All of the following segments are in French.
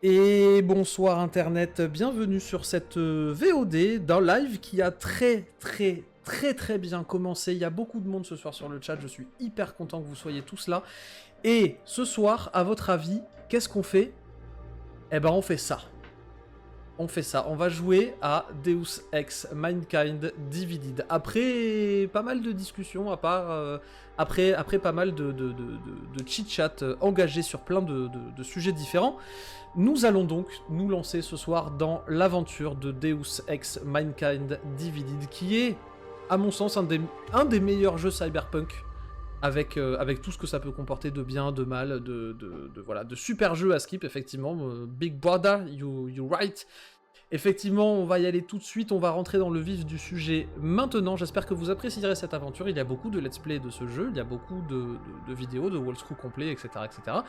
Et bonsoir internet, bienvenue sur cette VOD d'un live qui a très bien commencé. Il y a beaucoup de monde ce soir sur le chat, je suis hyper content que vous soyez tous là. Et ce soir, à votre avis, qu'est-ce qu'on fait? Eh ben on fait ça. On fait ça, on va jouer à Deus Ex Mankind Divided. Après pas mal de discussions, après pas mal de chit-chat engagés sur plein de sujets différents, nous allons donc nous lancer ce soir dans l'aventure de Deus Ex Mankind Divided, qui est, à mon sens, un des meilleurs jeux cyberpunk, avec tout ce que ça peut comporter de bien, de mal, voilà, de super jeux à skip, effectivement. Big Brother, you right. Effectivement, on va y aller tout de suite, on va rentrer dans le vif du sujet maintenant. J'espère que vous apprécierez cette aventure. Il y a beaucoup de let's play de ce jeu, il y a beaucoup de vidéos, de walkthrough complet, etc., etc.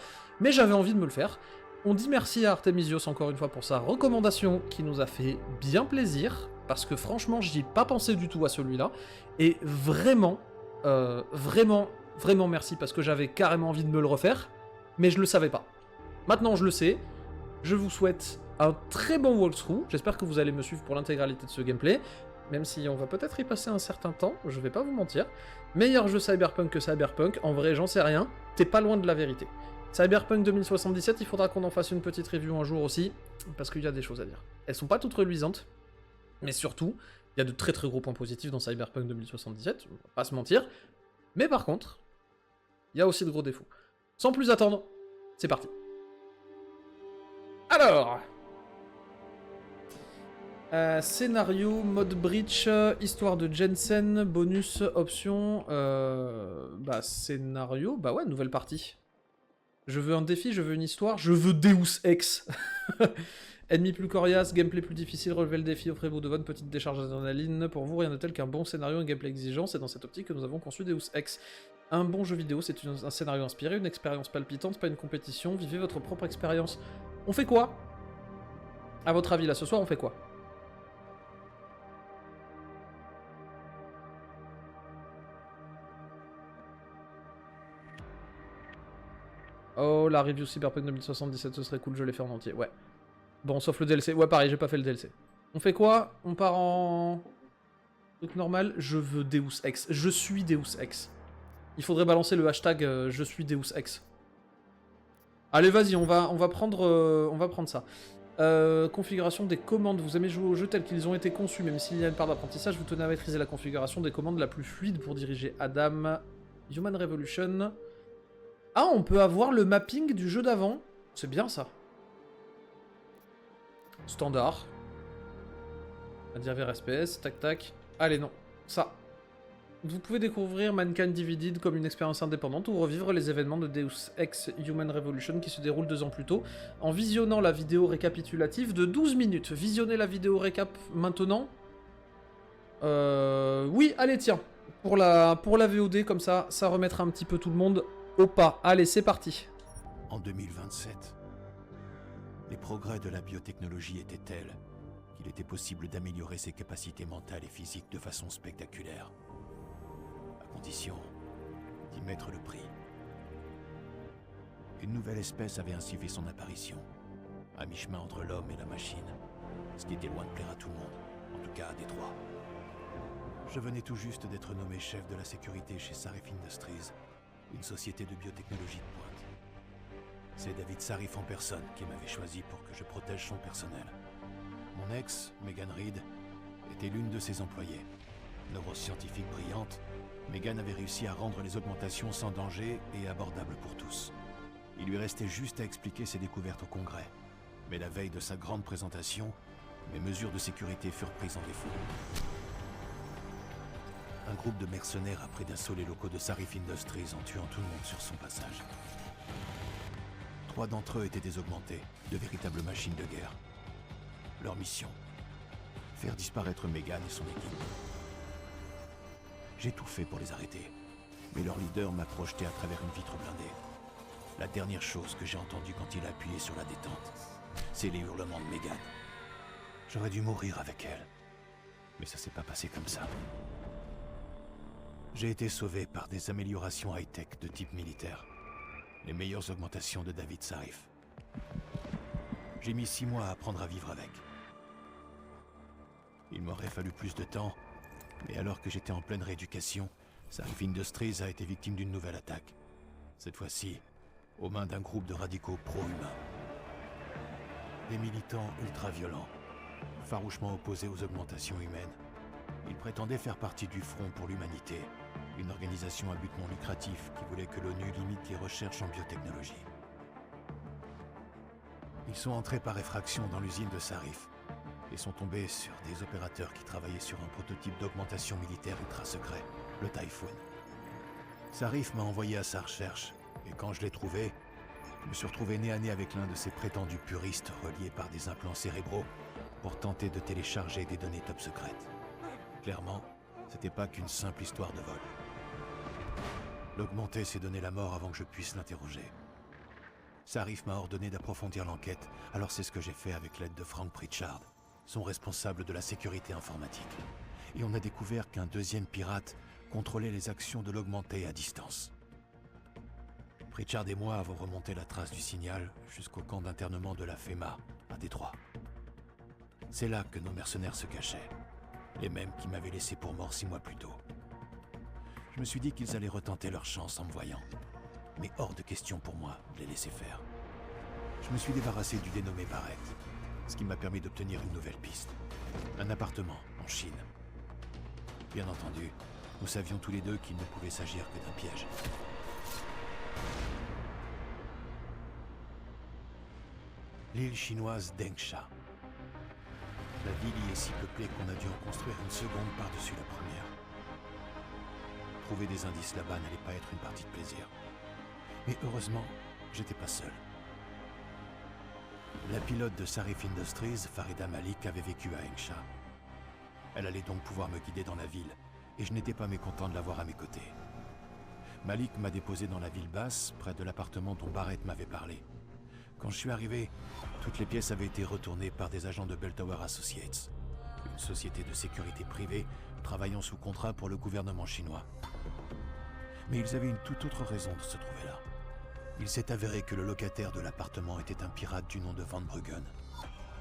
Mais j'avais envie de me le faire. On dit merci à Artemisios encore une fois pour sa recommandation qui nous a fait bien plaisir, parce que franchement, j'y ai pas pensé du tout à celui-là. Et vraiment merci, parce que j'avais carrément envie de me le refaire, mais je le savais pas. Maintenant, je le sais. Je vous souhaite un très bon walkthrough. J'espère que vous allez me suivre pour l'intégralité de ce gameplay, même si on va peut-être y passer un certain temps, je vais pas vous mentir. Meilleur jeu Cyberpunk que Cyberpunk, en vrai j'en sais rien, t'es pas loin de la vérité. Cyberpunk 2077, il faudra qu'on en fasse une petite review un jour aussi, parce qu'il y a des choses à dire. Elles sont pas toutes reluisantes, mais surtout, il y a de très gros points positifs dans Cyberpunk 2077, on va pas se mentir, mais par contre, il y a aussi de gros défauts. Sans plus attendre, c'est parti. Alors, scénario, mode breach, histoire de Jensen, bonus, option, scénario, bah ouais, nouvelle partie. Je veux un défi, je veux une histoire, je veux Deus Ex. Ennemi plus coriace, gameplay plus difficile, relevez le défi, offrez-vous de bonnes petites décharges d'adrénaline. Pour vous, rien de tel qu'un bon scénario et un gameplay exigeant, c'est dans cette optique que nous avons conçu Deus Ex. Un bon jeu vidéo, c'est un scénario inspiré, une expérience palpitante, pas une compétition, vivez votre propre expérience. On fait quoi? À votre avis, là, ce soir, on fait quoi? Oh, la review Cyberpunk 2077, ce serait cool, je l'ai fait en entier, ouais. Bon, sauf le DLC. Ouais, pareil, j'ai pas fait le DLC. On fait quoi? On part en... truc normal. Je veux Deus Ex. Je suis Deus Ex. Il faudrait balancer le hashtag je suis Deus Ex. Allez, vas-y, on va prendre ça. Configuration des commandes. Vous aimez jouer aux jeux tels qu'ils ont été conçus, même s'il y a une part d'apprentissage, vous tenez à maîtriser la configuration des commandes la plus fluide pour diriger Adam. Human Revolution. Ah, on peut avoir le mapping du jeu d'avant. C'est bien ça. Standard. On va dire vers SPS, tac tac. Allez, non. Ça. Vous pouvez découvrir Mankind Divided comme une expérience indépendante ou revivre les événements de Deus Ex Human Revolution qui se déroulent 2 ans plus tôt en visionnant la vidéo récapitulative de 12 minutes. Visionnez la vidéo récap maintenant. Oui, allez, tiens. Pour la VOD, comme ça remettra un petit peu tout le monde au pas. Allez, c'est parti. En 2027, les progrès de la biotechnologie étaient tels qu'il était possible d'améliorer ses capacités mentales et physiques de façon spectaculaire, à condition d'y mettre le prix. Une nouvelle espèce avait ainsi fait son apparition, à mi-chemin entre l'homme et la machine, ce qui était loin de plaire à tout le monde, en tout cas à Détroit. Je venais tout juste d'être nommé chef de la sécurité chez Sarif Industries, une société de biotechnologie de pointe. C'est David Sarif en personne qui m'avait choisi pour que je protège son personnel. Mon ex, Megan Reed, était l'une de ses employées. Neuroscientifique brillante, Megan avait réussi à rendre les augmentations sans danger et abordables pour tous. Il lui restait juste à expliquer ses découvertes au Congrès. Mais la veille de sa grande présentation, mes mesures de sécurité furent prises en défaut. Un groupe de mercenaires a pris d'assaut les locaux de Sarif Industries en tuant tout le monde sur son passage. 3 d'entre eux étaient des augmentés, de véritables machines de guerre. Leur mission, faire disparaître Megan et son équipe. J'ai tout fait pour les arrêter, mais leur leader m'a projeté à travers une vitre blindée. La dernière chose que j'ai entendue quand il a appuyé sur la détente, c'est les hurlements de Megan. J'aurais dû mourir avec elle, mais ça s'est pas passé comme ça. J'ai été sauvé par des améliorations high-tech de type militaire. Les meilleures augmentations de David Sarif. J'ai mis 6 mois à apprendre à vivre avec. Il m'aurait fallu plus de temps, mais alors que j'étais en pleine rééducation, Sarif Industries a été victime d'une nouvelle attaque. Cette fois-ci, aux mains d'un groupe de radicaux pro-humains. Des militants ultra-violents, farouchement opposés aux augmentations humaines. Ils prétendaient faire partie du Front pour l'Humanité, une organisation à but non lucratif qui voulait que l'ONU limite les recherches en biotechnologie. Ils sont entrés par effraction dans l'usine de Sarif et sont tombés sur des opérateurs qui travaillaient sur un prototype d'augmentation militaire ultra secret, le Typhoon. Sarif m'a envoyé à sa recherche, et quand je l'ai trouvé, je me suis retrouvé nez à nez avec l'un de ces prétendus puristes reliés par des implants cérébraux pour tenter de télécharger des données top secrètes. Clairement, c'était pas qu'une simple histoire de vol. L'augmenté s'est donné la mort avant que je puisse l'interroger. Sarif m'a ordonné d'approfondir l'enquête, alors c'est ce que j'ai fait avec l'aide de Frank Pritchard, son responsable de la sécurité informatique. Et on a découvert qu'un deuxième pirate contrôlait les actions de l'augmenté à distance. Pritchard et moi avons remonté la trace du signal jusqu'au camp d'internement de la FEMA, à Détroit. C'est là que nos mercenaires se cachaient, les mêmes qui m'avaient laissé pour mort 6 mois plus tôt. Je me suis dit qu'ils allaient retenter leur chance en me voyant, mais hors de question pour moi de les laisser faire. Je me suis débarrassé du dénommé Barrett, ce qui m'a permis d'obtenir une nouvelle piste. Un appartement en Chine. Bien entendu, nous savions tous les deux qu'il ne pouvait s'agir que d'un piège. L'île chinoise d'Engsha. La ville y est si peuplée qu'on a dû en construire une seconde par-dessus la première. Trouver des indices là-bas n'allait pas être une partie de plaisir. Mais heureusement, j'étais pas seul. La pilote de Sarif Industries, Farida Malik, avait vécu à Engsha. Elle allait donc pouvoir me guider dans la ville, et je n'étais pas mécontent de l'avoir à mes côtés. Malik m'a déposé dans la ville basse, près de l'appartement dont Barrett m'avait parlé. Quand je suis arrivé, toutes les pièces avaient été retournées par des agents de Belltower Associates, une société de sécurité privée travaillant sous contrat pour le gouvernement chinois. Mais ils avaient une toute autre raison de se trouver là. Il s'est avéré que le locataire de l'appartement était un pirate du nom de Van Bruggen,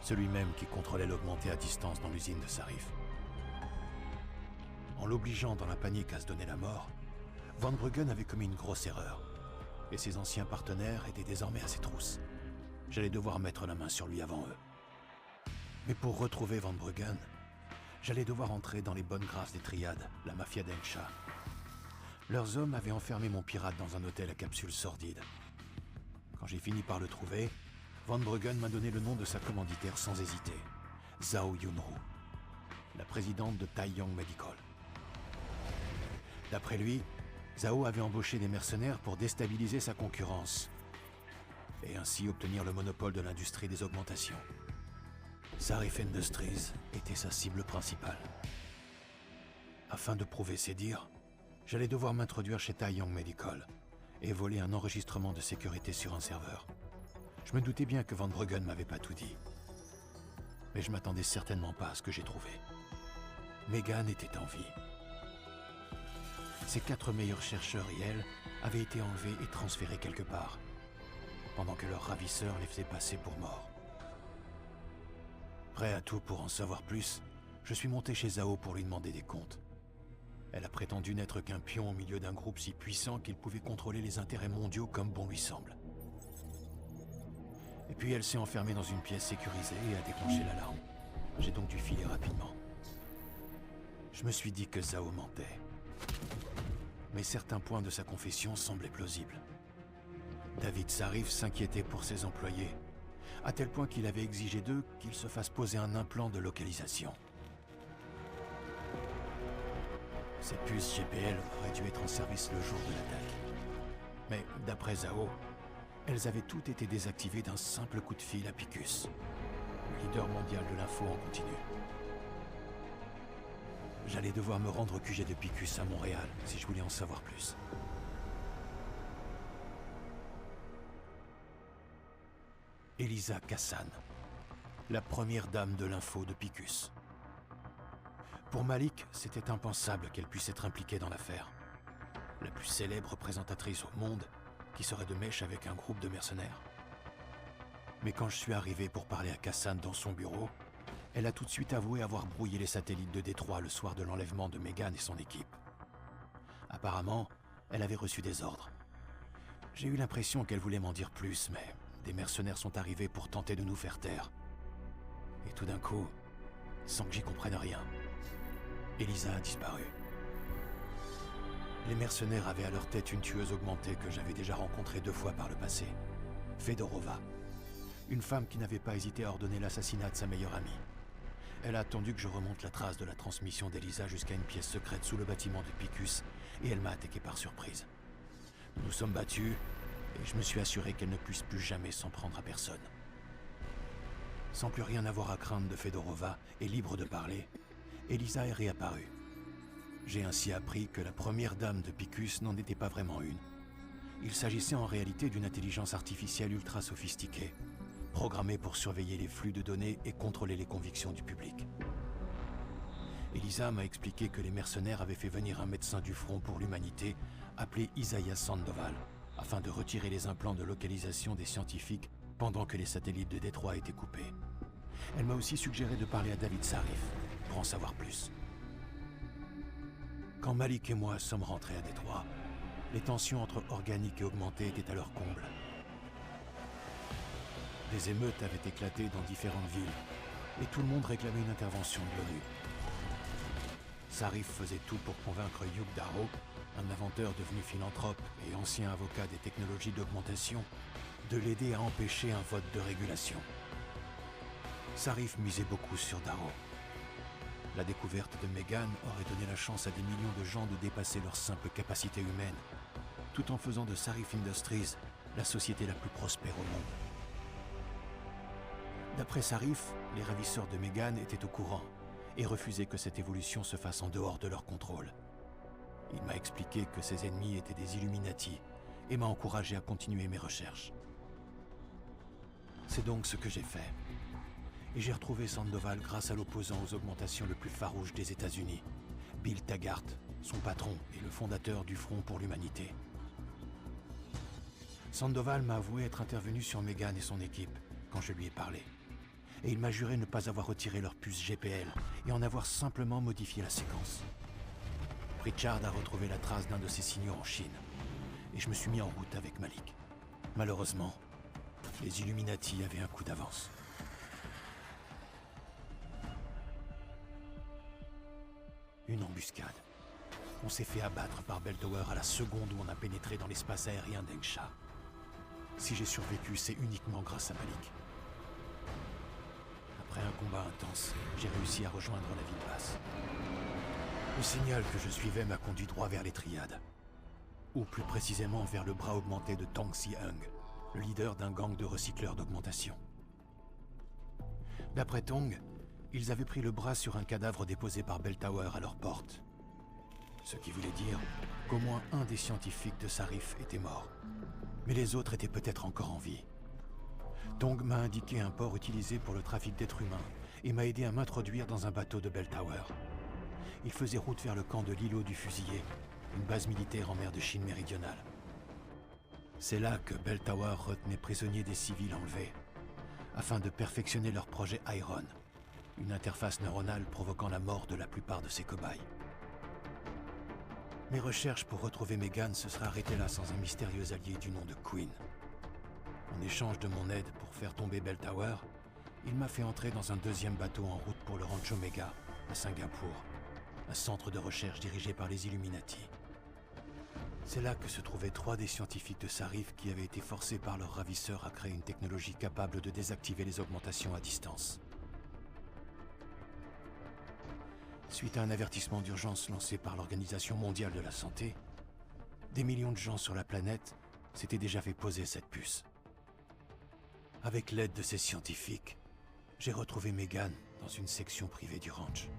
celui même qui contrôlait l'augmenté à distance dans l'usine de Sarif. En l'obligeant dans la panique à se donner la mort, Van Bruggen avait commis une grosse erreur, et ses anciens partenaires étaient désormais à ses trousses. J'allais devoir mettre la main sur lui avant eux. Mais pour retrouver Van Bruggen, j'allais devoir entrer dans les bonnes grâces des triades, la mafia d'Engsha. Leurs hommes avaient enfermé mon pirate dans un hôtel à capsule sordide. Quand j'ai fini par le trouver, Van Bruggen m'a donné le nom de sa commanditaire sans hésiter, Zhao Yunru, la présidente de Taiyang Medical. D'après lui, Zhao avait embauché des mercenaires pour déstabiliser sa concurrence et ainsi obtenir le monopole de l'industrie des augmentations. Sarif Industries était sa cible principale. Afin de prouver ses dires, j'allais devoir m'introduire chez Taiyang Medical et voler un enregistrement de sécurité sur un serveur. Je me doutais bien que Van Bruggen m'avait pas tout dit, mais je m'attendais certainement pas à ce que j'ai trouvé. Megan était en vie. Ses 4 meilleurs chercheurs et elle avaient été enlevés et transférés quelque part, pendant que leur ravisseur les faisait passer pour morts. Prêt à tout pour en savoir plus, je suis monté chez Zhao pour lui demander des comptes. Elle a prétendu n'être qu'un pion au milieu d'un groupe si puissant qu'il pouvait contrôler les intérêts mondiaux comme bon lui semble. Et puis elle s'est enfermée dans une pièce sécurisée et a déclenché l'alarme. J'ai donc dû filer rapidement. Je me suis dit que Zhao mentait. Mais certains points de sa confession semblaient plausibles. David Sarif s'inquiétait pour ses employés, à tel point qu'il avait exigé d'eux qu'ils se fassent poser un implant de localisation. Ces puces GPL auraient dû être en service le jour de l'attaque. Mais d'après Zhao, elles avaient toutes été désactivées d'un simple coup de fil à Picus, le leader mondial de l'info en continu. J'allais devoir me rendre au QG de Picus à Montréal si je voulais en savoir plus. Elisa Kassan, la première dame de l'info de Picus. Pour Malik, c'était impensable qu'elle puisse être impliquée dans l'affaire. La plus célèbre présentatrice au monde qui serait de mèche avec un groupe de mercenaires. Mais quand je suis arrivé pour parler à Kassan dans son bureau, elle a tout de suite avoué avoir brouillé les satellites de Détroit le soir de l'enlèvement de Megan et son équipe. Apparemment, elle avait reçu des ordres. J'ai eu l'impression qu'elle voulait m'en dire plus, mais des mercenaires sont arrivés pour tenter de nous faire taire. Et tout d'un coup, sans que j'y comprenne rien, Elisa a disparu. Les mercenaires avaient à leur tête une tueuse augmentée que j'avais déjà rencontrée 2 fois par le passé, Fedorova. Une femme qui n'avait pas hésité à ordonner l'assassinat de sa meilleure amie. Elle a attendu que je remonte la trace de la transmission d'Elisa jusqu'à une pièce secrète sous le bâtiment de Picus, et elle m'a attaqué par surprise. Nous nous sommes battus, et je me suis assuré qu'elle ne puisse plus jamais s'en prendre à personne. Sans plus rien avoir à craindre de Fedorova et libre de parler, Elisa est réapparue. J'ai ainsi appris que la première dame de Picus n'en était pas vraiment une. Il s'agissait en réalité d'une intelligence artificielle ultra sophistiquée, programmée pour surveiller les flux de données et contrôler les convictions du public. Elisa m'a expliqué que les mercenaires avaient fait venir un médecin du Front pour l'Humanité appelé Isaiah Sandoval, afin de retirer les implants de localisation des scientifiques pendant que les satellites de Détroit étaient coupés. Elle m'a aussi suggéré de parler à David Sarif pour en savoir plus. Quand Malik et moi sommes rentrés à Détroit, les tensions entre organiques et augmentés étaient à leur comble. Des émeutes avaient éclaté dans différentes villes, et tout le monde réclamait une intervention de l'ONU. Sarif faisait tout pour convaincre Hugh Darrow, un inventeur devenu philanthrope et ancien avocat des technologies d'augmentation, de l'aider à empêcher un vote de régulation. Sarif misait beaucoup sur Darrow. La découverte de Megan aurait donné la chance à des millions de gens de dépasser leur simple capacité humaine, tout en faisant de Sarif Industries la société la plus prospère au monde. D'après Sarif, les ravisseurs de Megan étaient au courant et refusaient que cette évolution se fasse en dehors de leur contrôle. Il m'a expliqué que ses ennemis étaient des Illuminati et m'a encouragé à continuer mes recherches. C'est donc ce que j'ai fait. Et j'ai retrouvé Sandoval grâce à l'opposant aux augmentations le plus farouche des États-Unis, Bill Taggart, son patron et le fondateur du Front pour l'Humanité. Sandoval m'a avoué être intervenu sur Megan et son équipe quand je lui ai parlé. Et il m'a juré ne pas avoir retiré leur puce GPL et en avoir simplement modifié la séquence. Pritchard a retrouvé la trace d'un de ses signaux en Chine, et je me suis mis en route avec Malik. Malheureusement, les Illuminati avaient un coup d'avance. Une embuscade. On s'est fait abattre par Beltower à la seconde où on a pénétré dans l'espace aérien d'Engsha. Si j'ai survécu, c'est uniquement grâce à Malik. Après un combat intense, j'ai réussi à rejoindre la ville basse. Le signal que je suivais m'a conduit droit vers les triades. Ou plus précisément vers le bras augmenté de Tong Si-Hung, le leader d'un gang de recycleurs d'augmentation. D'après Tong, ils avaient pris le bras sur un cadavre déposé par Beltower à leur porte. Ce qui voulait dire qu'au moins un des scientifiques de Sarif était mort. Mais les autres étaient peut-être encore en vie. Tong m'a indiqué un port utilisé pour le trafic d'êtres humains et m'a aidé à m'introduire dans un bateau de Beltower. Il faisait route vers le camp de l'îlot du Fusillé, une base militaire en mer de Chine méridionale. C'est là que Beltower retenait prisonniers des civils enlevés, afin de perfectionner leur projet Iron, une interface neuronale provoquant la mort de la plupart de ses cobayes. Mes recherches pour retrouver Megan se seraient arrêtées là sans un mystérieux allié du nom de Queen. En échange de mon aide pour faire tomber Beltower, il m'a fait entrer dans un deuxième bateau en route pour le Rancho Omega, à Singapour, un centre de recherche dirigé par les Illuminati. C'est là que se trouvaient 3 des scientifiques de Sarif qui avaient été forcés par leurs ravisseurs à créer une technologie capable de désactiver les augmentations à distance. Suite à un avertissement d'urgence lancé par l'Organisation mondiale de la santé, des millions de gens sur la planète s'étaient déjà fait poser cette puce. Avec l'aide de ces scientifiques, j'ai retrouvé Megan dans une section privée du ranch.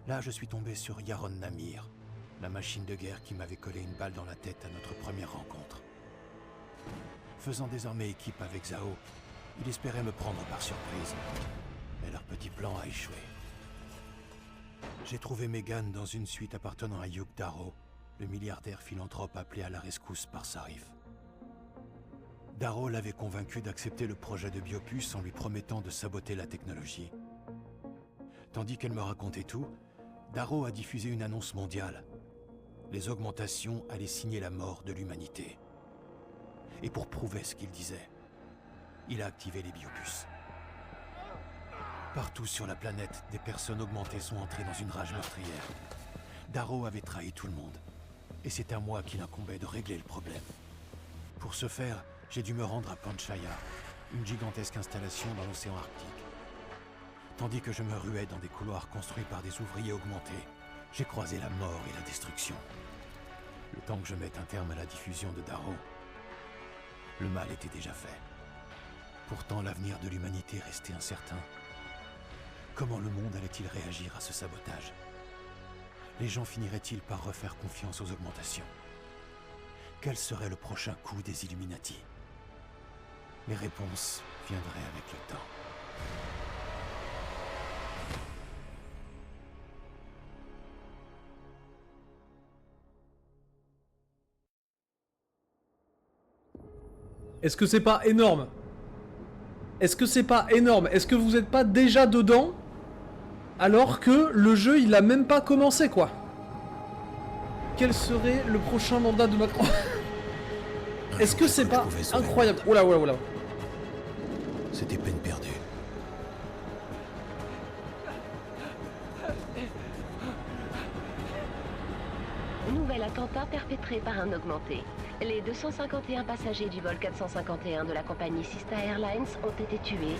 Là, je suis tombé sur Yaron Namir, la machine de guerre qui m'avait collé une balle dans la tête à notre première rencontre. Faisant désormais équipe avec Zhao, il espérait me prendre par surprise, mais leur petit plan a échoué. J'ai trouvé Megan dans une suite appartenant à Hugh Darrow, le milliardaire philanthrope appelé à la rescousse par Sarif. Darrow l'avait convaincu d'accepter le projet de Biopuce en lui promettant de saboter la technologie. Tandis qu'elle me racontait tout, Darrow a diffusé une annonce mondiale. Les augmentations allaient signer la mort de l'humanité. Et pour prouver ce qu'il disait, il a activé les biopuces. Partout sur la planète, des personnes augmentées sont entrées dans une rage meurtrière. Darrow avait trahi tout le monde. Et c'est à moi qu'il incombait de régler le problème. Pour ce faire, j'ai dû me rendre à Panchaya, une gigantesque installation dans l'océan Arctique. Tandis que je me ruais dans des couloirs construits par des ouvriers augmentés, j'ai croisé la mort et la destruction. Le temps que je mette un terme à la diffusion de Darrow, le mal était déjà fait. Pourtant, l'avenir de l'humanité restait incertain. Comment le monde allait-il réagir à ce sabotage? Les gens finiraient-ils par refaire confiance aux augmentations? Quel serait le prochain coup des Illuminati? Les réponses viendraient avec le temps. Est-ce que c'est pas énorme? Est-ce que c'est pas énorme? Est-ce que vous êtes pas déjà dedans alors que le jeu il a même pas commencé quoi? Quel serait le prochain mandat de Macron? Est-ce que c'est pas incroyable? Oula oula oula. C'était peine perdue. Nouvel attentat perpétré par un augmenté. Les 251 passagers du vol 451 de la compagnie Sista Airlines ont été tués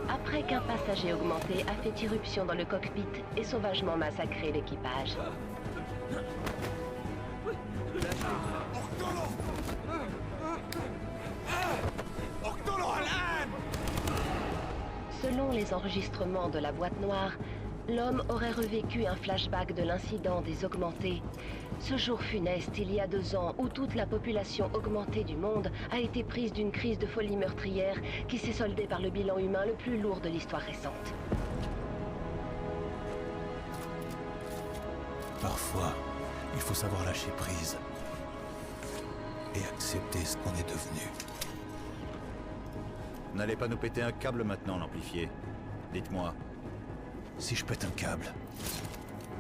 après qu'un passager augmenté a fait irruption dans le cockpit et sauvagement massacré l'équipage. Selon les enregistrements de la boîte noire, l'homme aurait revécu un flashback de l'incident des augmentés. Ce jour funeste, il y a 2 ans, où toute la population augmentée du monde a été prise d'une crise de folie meurtrière qui s'est soldée par le bilan humain le plus lourd de l'histoire récente. Parfois, il faut savoir lâcher prise et accepter ce qu'on est devenu. N'allez pas nous péter un câble maintenant, l'amplifié. Dites-moi. Si je pète un câble,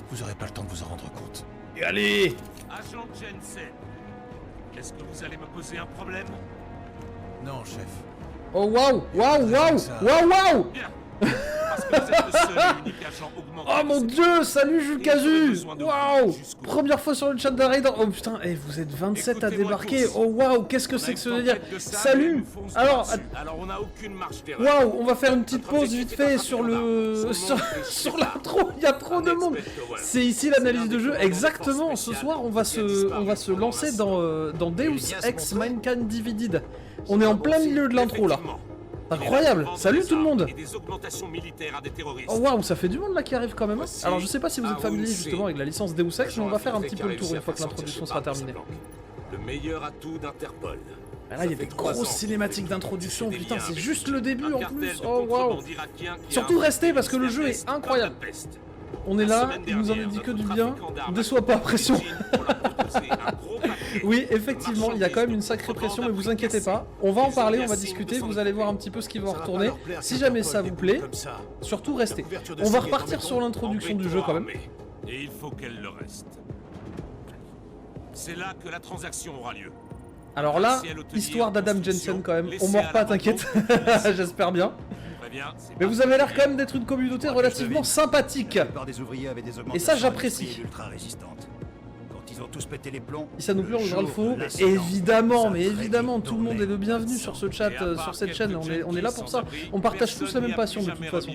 vous aurez pas le temps de vous en rendre compte. Et allez! Agent Jensen, est-ce que vous allez me poser un problème? Non, chef. Oh waouh! Waouh waouh! Waouh waouh! Bien. Parce que vous êtes le seul et unique agent augmenté. Oh mon dieu! Salut Jules Casu! Waouh! jusqu'au Première fois sur le chat d'Arraid. Oh putain, et vous êtes 27 à débarquer. Oh waouh! Qu'est-ce que c'est que ce délire? Salut! Alors on n'a aucune marge d'erreur. waouh! On va faire une petite pause vite fait sur le... sur l'intro. Il y a trop de monde! C'est ici l'analyse de jeu. Exactement! Ce soir, on va se lancer dans Deus Ex Mankind Divided. On est en plein milieu de l'intro là. Incroyable! Salut tout le monde! Et des augmentations militaires à des terroristes. Oh waouh, ça fait du monde là qui arrive quand même. Alors je sais pas si vous êtes familier justement avec la licence Deus Ex, mais on va faire un petit peu le tour une fois que l'introduction sera terminée. Le meilleur atout d'Interpol. Ah là il y a des grosses cinématiques d'introduction, putain c'est juste le début en plus. Oh waouh! Surtout restez parce que le jeu est incroyable. On est là, il nous en a dit que du bien. Ne déçois pas, pression. Oui, effectivement, il y a quand même une sacrée pression, mais vous inquiétez pas. On va en parler, on va discuter, vous allez voir un petit peu ce qui va en retourner. Si jamais ça vous plaît, surtout restez. On va repartir sur l'introduction du jeu quand même. Et il faut qu'elle le reste. C'est là que la transaction aura lieu. Alors là, histoire d'Adam Jensen quand même. On mord pas, t'inquiète. J'espère bien. Mais vous avez l'air quand même d'être une communauté relativement sympathique. Et ça j'apprécie. Si ça nous plaît, on jouera le faux. Évidemment, mais évidemment, tout le monde est le bienvenu sur ce chat, sur cette chaîne. On est là pour ça. On partage tous la même passion de toute façon.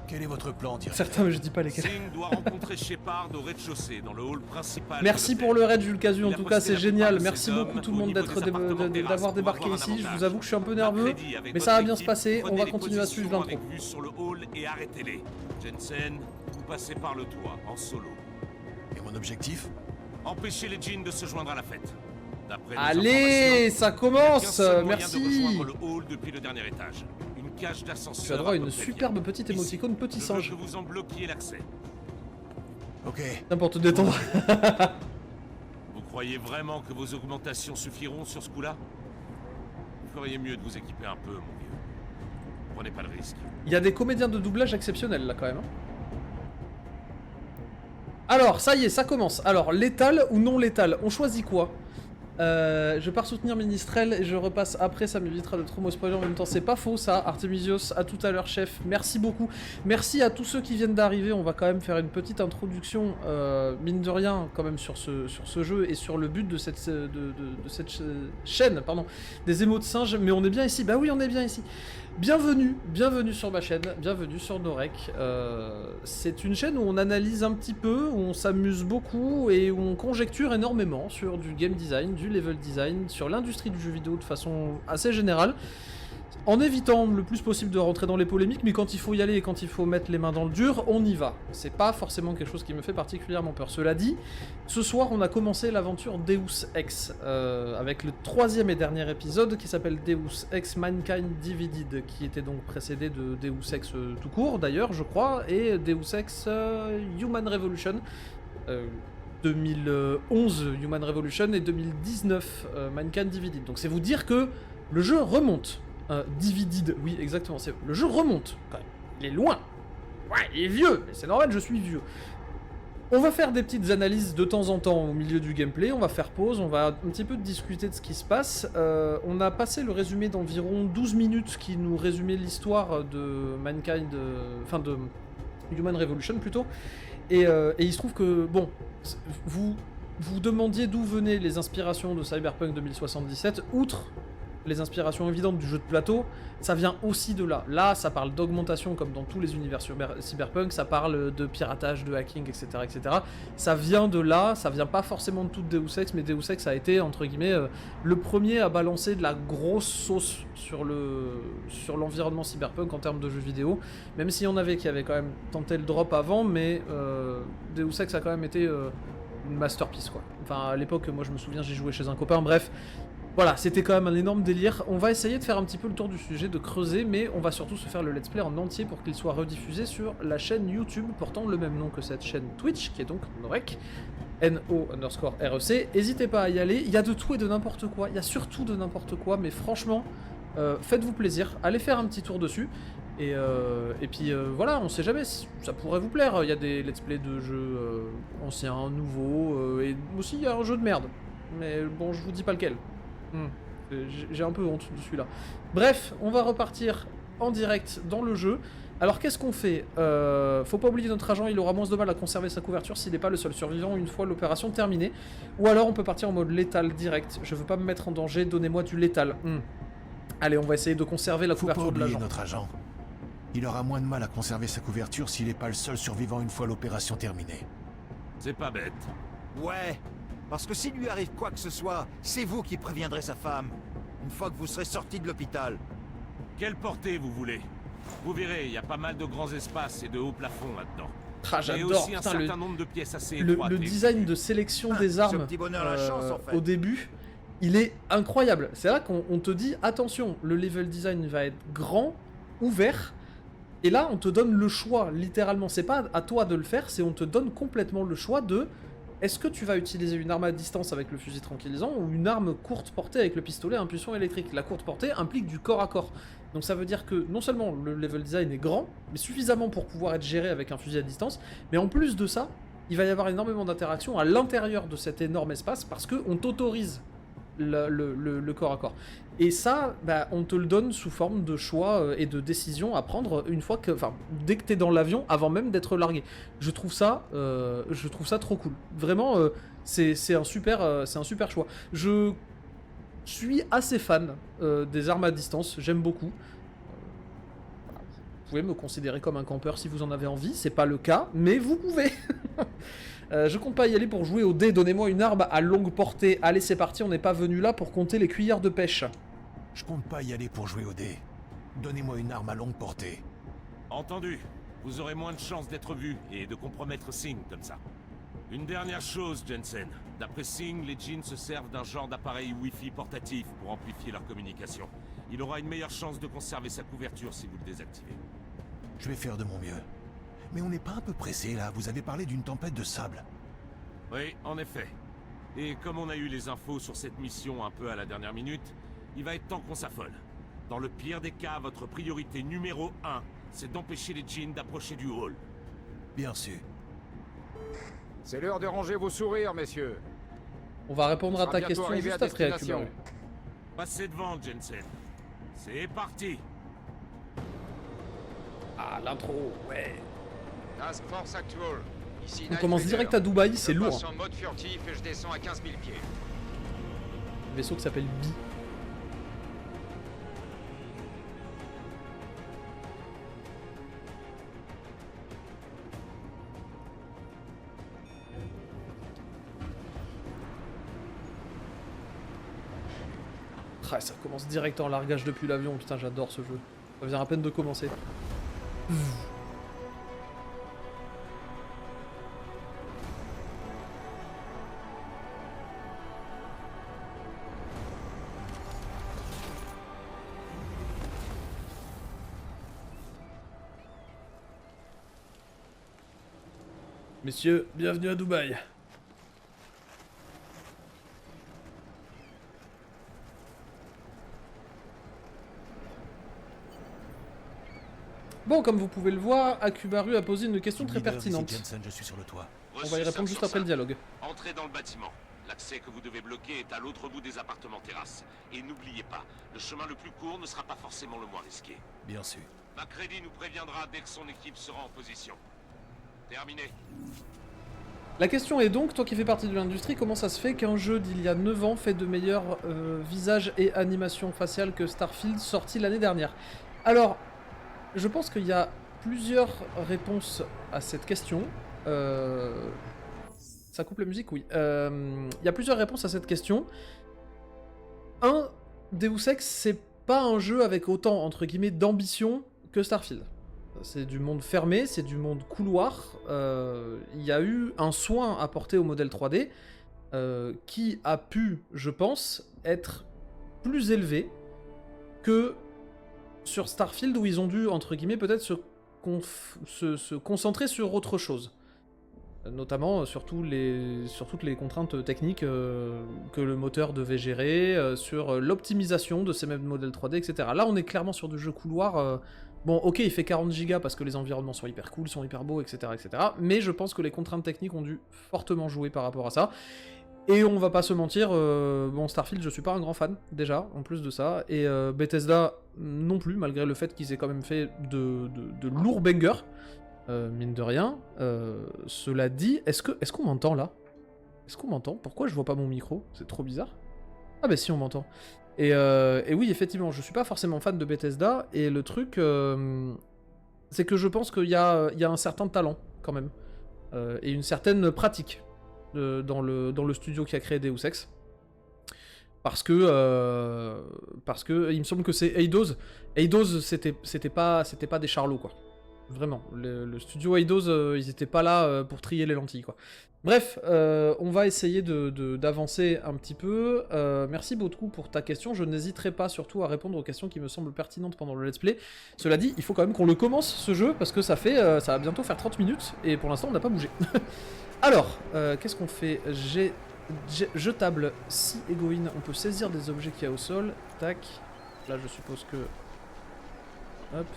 Quel est votre plan, directeur? Certains, mais je dis pas lesquels. Singh doit rencontrer Shepard au rez-de-chaussée, dans le hall principal. Merci pour le raid, Jules Casu, en tout cas, c'est génial. Merci beaucoup tout le monde d'avoir débarqué ici. Je vous avoue que je suis un peu nerveux, mais ça va bien se passer. On va continuer à suivre l'intro. Sur le hall et arrêtez-les. Jensen, vous passez par le toit, en solo. Et mon objectif? Empêcher les djinns de se joindre à la fête. Allez, ça commence. Merci. Le hall depuis le dernier étage. Une cage d'ascenseur. Tu as droit à une superbe petite émoticône petit singe. Je vous en bloquiez l'accès. Ok. Pour te détendre. Vous croyez vraiment que vos augmentations suffiront sur ce coup-là? feriez mieux de vous équiper un peu, mon vieux. Prenez pas de risque. Il y a des comédiens de doublage exceptionnels là quand même. Alors, ça y est, ça commence. Alors, létal ou non létal, on choisit quoi? Je pars soutenir Ministrel et je repasse après, ça m'évitera de trop me spoiler en même temps. C'est pas faux ça, Artemisios, à tout à l'heure chef, merci beaucoup. Merci à tous ceux qui viennent d'arriver, on va quand même faire une petite introduction, mine de rien, quand même sur ce jeu et sur le but de cette chaîne, pardon, des émaux de singe, mais on est bien ici, bah oui on est bien ici. Bienvenue sur ma chaîne, bienvenue sur Norek. C'est une chaîne où on analyse un petit peu, où on s'amuse beaucoup et où on conjecture énormément sur du game design, du level design, sur l'industrie du jeu vidéo de façon assez générale, en évitant le plus possible de rentrer dans les polémiques, mais quand il faut y aller et quand il faut mettre les mains dans le dur, on y va. C'est pas forcément quelque chose qui me fait particulièrement peur. Cela dit, ce soir on a commencé l'aventure Deus Ex, avec le 3e et dernier épisode qui s'appelle Deus Ex Mankind Divided, qui était donc précédé de Deus Ex tout court d'ailleurs, je crois, et Deus Ex Human Revolution. 2011 Human Revolution et 2019 Mankind Divided. Donc c'est vous dire que le jeu remonte. Divided, oui exactement, le jeu remonte quand même. Il est loin. Ouais, il est vieux, mais c'est normal, je suis vieux. On va faire des petites analyses de temps en temps au milieu du gameplay, on va faire pause, on va un petit peu discuter de ce qui se passe. On a passé le résumé d'environ 12 minutes qui nous résumait l'histoire de Mankind, enfin de Human Revolution plutôt. Et il se trouve que, bon, vous demandiez d'où venaient les inspirations de Cyberpunk 2077, outre les inspirations évidentes du jeu de plateau, ça vient aussi de là. Là, ça parle d'augmentation comme dans tous les univers cyberpunk, ça parle de piratage, de hacking, etc., etc. Ça vient de là, ça vient pas forcément de tout Deus Ex, mais Deus Ex a été, entre guillemets, le premier à balancer de la grosse sauce sur l'environnement cyberpunk en termes de jeux vidéo, même s'il y en avait qui avaient quand même tenté le drop avant, mais Deus Ex a quand même été une masterpiece, quoi. Enfin, à l'époque, moi je me souviens, j'y jouais chez un copain, bref. Voilà, c'était quand même un énorme délire. On va essayer de faire un petit peu le tour du sujet, de creuser, mais on va surtout se faire le let's play en entier pour qu'il soit rediffusé sur la chaîne YouTube portant le même nom que cette chaîne Twitch, qui est donc Norek, NO_REC. N'hésitez pas à y aller, il y a de tout et de n'importe quoi, il y a surtout de n'importe quoi, mais franchement, faites-vous plaisir, allez faire un petit tour dessus. Et puis voilà, on sait jamais, ça pourrait vous plaire. Il y a des let's play de jeux anciens, nouveaux, et aussi il y a un jeu de merde. Mais bon, je vous dis pas lequel. J'ai un peu honte de celui-là. Bref, on va repartir en direct dans le jeu. Alors qu'est-ce qu'on fait? Faut pas oublier notre agent, il aura moins de mal à conserver sa couverture s'il n'est pas le seul survivant une fois l'opération terminée. Ou alors on peut partir en mode létal direct. Je veux pas me mettre en danger, donnez-moi du létal. Allez, on va essayer de conserver la couverture de l'agent. Notre agent. Il aura moins de mal à conserver sa couverture s'il n'est pas le seul survivant une fois l'opération terminée. C'est pas bête. Ouais, parce que s'il lui arrive quoi que ce soit, c'est vous qui préviendrez sa femme, une fois que vous serez sorti de l'hôpital. Quelle portée vous voulez? Vous verrez, il y a pas mal de grands espaces et de hauts plafonds là-dedans. Ah, j'adore, et aussi un certain nombre de pièces assez étroites. Le design de sélection des armes ce petit bonheur la chance, en fait. au début, il est incroyable. C'est là qu'on te dit, attention, le level design va être grand, ouvert, et là on te donne le choix, littéralement. C'est pas à toi de le faire, c'est on te donne complètement le choix de... Est-ce que tu vas utiliser une arme à distance avec le fusil tranquillisant ou une arme courte portée avec le pistolet à impulsion électrique? La courte portée implique du corps à corps. Donc ça veut dire que non seulement le level design est grand, mais suffisamment pour pouvoir être géré avec un fusil à distance, mais en plus de ça, il va y avoir énormément d'interactions à l'intérieur de cet énorme espace parce qu'on t'autorise le corps à corps. Et ça, bah, on te le donne sous forme de choix et de décision à prendre une fois que, enfin, dès que t'es dans l'avion, avant même d'être largué. Je trouve ça trop cool. Vraiment, c'est un super choix. Je suis assez fan des armes à distance. J'aime beaucoup. Vous pouvez me considérer comme un campeur si vous en avez envie. C'est pas le cas, mais vous pouvez. Je compte pas y aller pour jouer au dé. Donnez-moi une arme à longue portée. Allez, c'est parti. On n'est pas venu là pour compter les cuillères de pêche. Je compte pas y aller pour jouer au dé. Donnez-moi une arme à longue portée. Entendu. Vous aurez moins de chances d'être vu et de compromettre Singh comme ça. Une dernière chose, Jensen. D'après Singh, les djinns se servent d'un genre d'appareil Wi-Fi portatif pour amplifier leur communication. Il aura une meilleure chance de conserver sa couverture si vous le désactivez. Je vais faire de mon mieux. Mais on n'est pas un peu pressé là? Vous avez parlé d'une tempête de sable. Oui, en effet. Et comme on a eu les infos sur cette mission un peu à la dernière minute, il va être temps qu'on s'affole. Dans le pire des cas, votre priorité numéro 1, c'est d'empêcher les djinns d'approcher du hall. Bien sûr. C'est l'heure de ranger vos sourires, messieurs. On va répondre à ta bientôt question arrivé juste à après, destination. Akumaru. Passez devant, Jensen. C'est parti. Ah, l'intro, ouais. Task Force Actual. Ici On Night commence Rider. direct à Dubaï, c'est Je lourd. passe en mode furtif et je descends à 15 000 pieds. Vaisseau qui s'appelle Bi. Ah, ça commence direct en largage depuis l'avion, putain j'adore ce jeu. Ça vient à peine de commencer. Messieurs, bienvenue à Dubaï. Bon, comme vous pouvez le voir, Akumaru a posé une question très pertinente. Jensen, je suis sur le toit. On va y répondre juste après le dialogue. Entrez dans le bâtiment. L'accès que vous devez bloquer est à l'autre bout des appartements terrasses. Et n'oubliez pas, le chemin le plus court ne sera pas forcément le moins risqué. Bien sûr. MacReady nous préviendra dès que son équipe sera en position. Terminé. La question est donc, toi qui fais partie de l'industrie, comment ça se fait qu'un jeu d'il y a 9 ans fait de meilleurs visages et animations faciales que Starfield, sorti l'année dernière? Alors, je pense qu'il y a plusieurs réponses à cette question. Ça coupe la musique, oui. Il y a plusieurs réponses à cette question. Un, Deus Ex, c'est pas un jeu avec autant, entre guillemets, d'ambition que Starfield. C'est du monde fermé, c'est du monde couloir. Il y a eu un soin apporté au modèle 3D qui a pu, je pense, être plus élevé que sur Starfield où ils ont dû, entre guillemets, peut-être se concentrer sur autre chose. Notamment sur toutes les contraintes techniques que le moteur devait gérer, sur l'optimisation de ces mêmes modèles 3D, etc. Là, on est clairement sur du jeu couloir. Bon, ok, il fait 40 gigas parce que les environnements sont hyper cool, sont hyper beaux, etc., etc. Mais je pense que les contraintes techniques ont dû fortement jouer par rapport à ça. Et on va pas se mentir, bon, Starfield, je suis pas un grand fan, déjà, en plus de ça. Et Bethesda non plus, malgré le fait qu'ils aient quand même fait de lourds bangers. Mine de rien. Cela dit, est-ce qu'on m'entend là? Est-ce qu'on m'entend? Pourquoi je vois pas mon micro? C'est trop bizarre. Ah bah si, on m'entend. Et oui, effectivement, je suis pas forcément fan de Bethesda, et le truc, c'est que je pense qu'il y a un certain talent, quand même, et une certaine pratique dans le studio qui a créé Deus Ex. Parce que il me semble que c'est Eidos. Eidos, c'était pas des charlots, quoi. Vraiment, le studio Eidos, ils étaient pas là pour trier les lentilles, quoi. Bref, on va essayer d'avancer un petit peu. Merci beaucoup pour ta question, je n'hésiterai pas surtout à répondre aux questions qui me semblent pertinentes pendant le let's play. Cela dit, il faut quand même qu'on le commence, ce jeu, parce que ça va bientôt faire 30 minutes, et pour l'instant on n'a pas bougé. Alors, qu'est-ce qu'on fait? Jetable, si égoïne, on peut saisir des objets qu'il y a au sol. Tac, là je suppose que... Hop,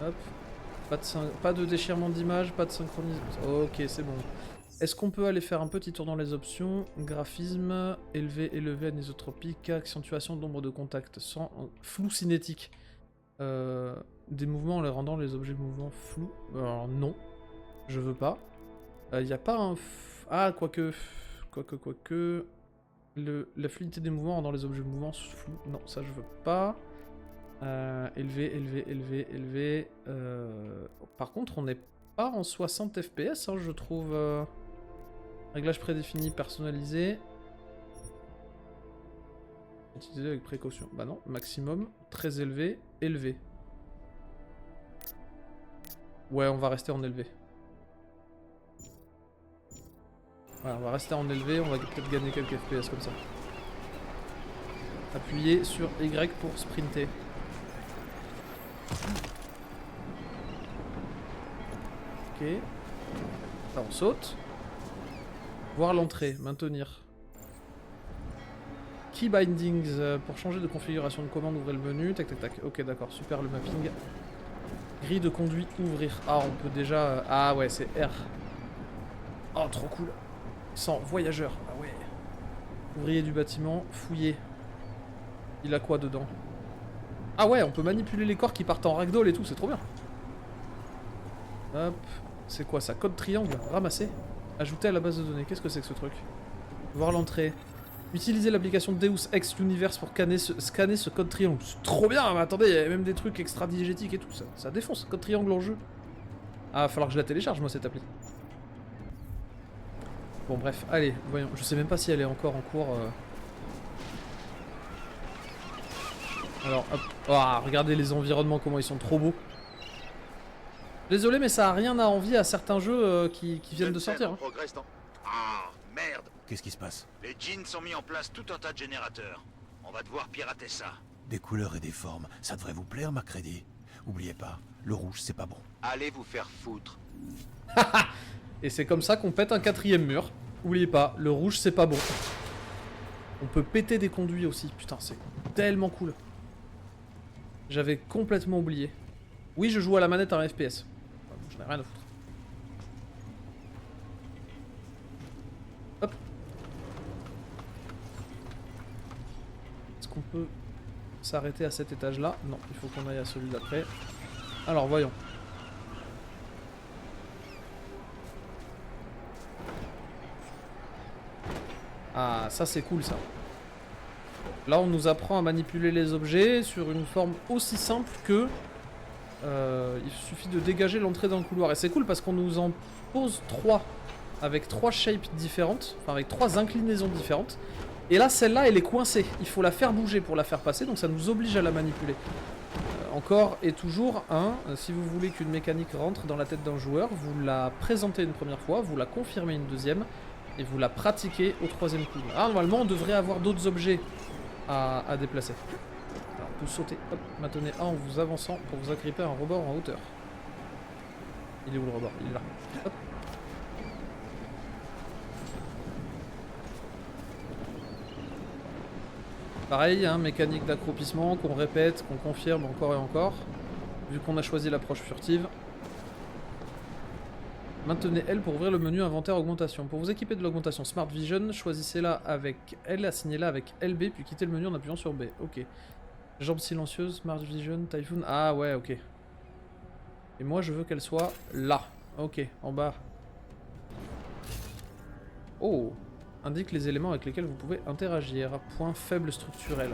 hop... Pas de déchirement d'image, pas de synchronisation. Ok, c'est bon. Est-ce qu'on peut aller faire un petit tour dans les options? Graphisme, élevé, anisotropique, accentuation de nombre de contacts, sans flou cinétique. Des mouvements en les rendant les objets mouvements flous. Alors non, je veux pas. Il n'y a pas un... Ah, quoique... La fluidité des mouvements rendant les objets mouvements flous. Non, ça je veux pas. Élevé. Par contre, on n'est pas en 60 FPS, hein, je trouve. Réglage prédéfini, personnalisé. Utiliser avec précaution. Bah non, maximum, très élevé. Ouais, on va rester en élevé. Ouais, on va rester en élevé, on va peut-être gagner quelques FPS comme ça. Appuyez sur Y pour sprinter. Ok. Là on saute. Voir l'entrée, maintenir. Key bindings. Pour changer de configuration de commande, ouvrez le menu. Tac tac tac. Ok, d'accord, super le mapping. Grille de conduite, ouvrir. Ah, on peut déjà... Ah ouais, c'est R. Oh, trop cool. Sans voyageur. Ah ouais. Ouvrier du bâtiment, fouiller. Il a quoi dedans? Ah ouais, on peut manipuler les corps qui partent en ragdoll et tout, c'est trop bien. Hop. C'est quoi ça? Code triangle. Ramasser. Ajouter à la base de données. Qu'est-ce que c'est que ce truc? Voir l'entrée. Utiliser l'application Deus Ex Universe pour scanner ce code triangle. C'est trop bien, mais attendez, il y a même des trucs extra-digétiques et tout. Ça défonce, code triangle en jeu. Ah, va falloir que je la télécharge, moi, cette appli. Bon, bref, allez, voyons. Je sais même pas si elle est encore en cours. Alors, hop. Oh, regardez les environnements, comment ils sont trop beaux. Désolé, mais ça a rien à envier à certains jeux qui viennent de sortir. Hein. Ah, merde! Qu'est-ce qui se passe? Les djinns ont mis en place tout un tas de générateurs. On va devoir pirater ça. Des couleurs et des formes, ça devrait vous plaire, Macready. Oubliez pas, le rouge c'est pas bon. Allez vous faire foutre. Et c'est comme ça qu'on pète un 4ème mur. Oubliez pas, le rouge c'est pas bon. On peut péter des conduits aussi. Putain, c'est tellement cool. J'avais complètement oublié. Oui, je joue à la manette en FPS. J'en ai rien à foutre. Hop. Est-ce qu'on peut s'arrêter à cet étage-là? Non, il faut qu'on aille à celui d'après. Alors, voyons. Ah, ça c'est cool ça. Là, on nous apprend à manipuler les objets sur une forme aussi simple que... il suffit de dégager l'entrée dans le couloir. Et c'est cool parce qu'on nous en pose 3 avec 3 shapes différentes, enfin avec 3 inclinaisons différentes. Et là, celle-là, elle est coincée. Il faut la faire bouger pour la faire passer, donc ça nous oblige à la manipuler. Encore et toujours, si vous voulez qu'une mécanique rentre dans la tête d'un joueur, vous la présentez une première fois, vous la confirmez une deuxième, et vous la pratiquez au 3ème coup. Ah, normalement, on devrait avoir d'autres objets à déplacer. Alors, on peut sauter, hop, maintenez A en vous avançant pour vous agripper à un rebord en hauteur. Il est où le rebord? Il est là. Hop. Pareil, mécanique d'accroupissement qu'on répète, qu'on confirme encore et encore. Vu qu'on a choisi l'approche furtive. Maintenez L pour ouvrir le menu inventaire augmentation. Pour vous équiper de l'augmentation Smart Vision, choisissez-la avec L, assignez-la avec LB, puis quittez le menu en appuyant sur B. Ok. Jambes silencieuses, Smart Vision, Typhoon. Ah ouais, ok. Et moi je veux qu'elle soit là. Ok, en bas. Oh. Indique les éléments avec lesquels vous pouvez interagir. Point faible structurel.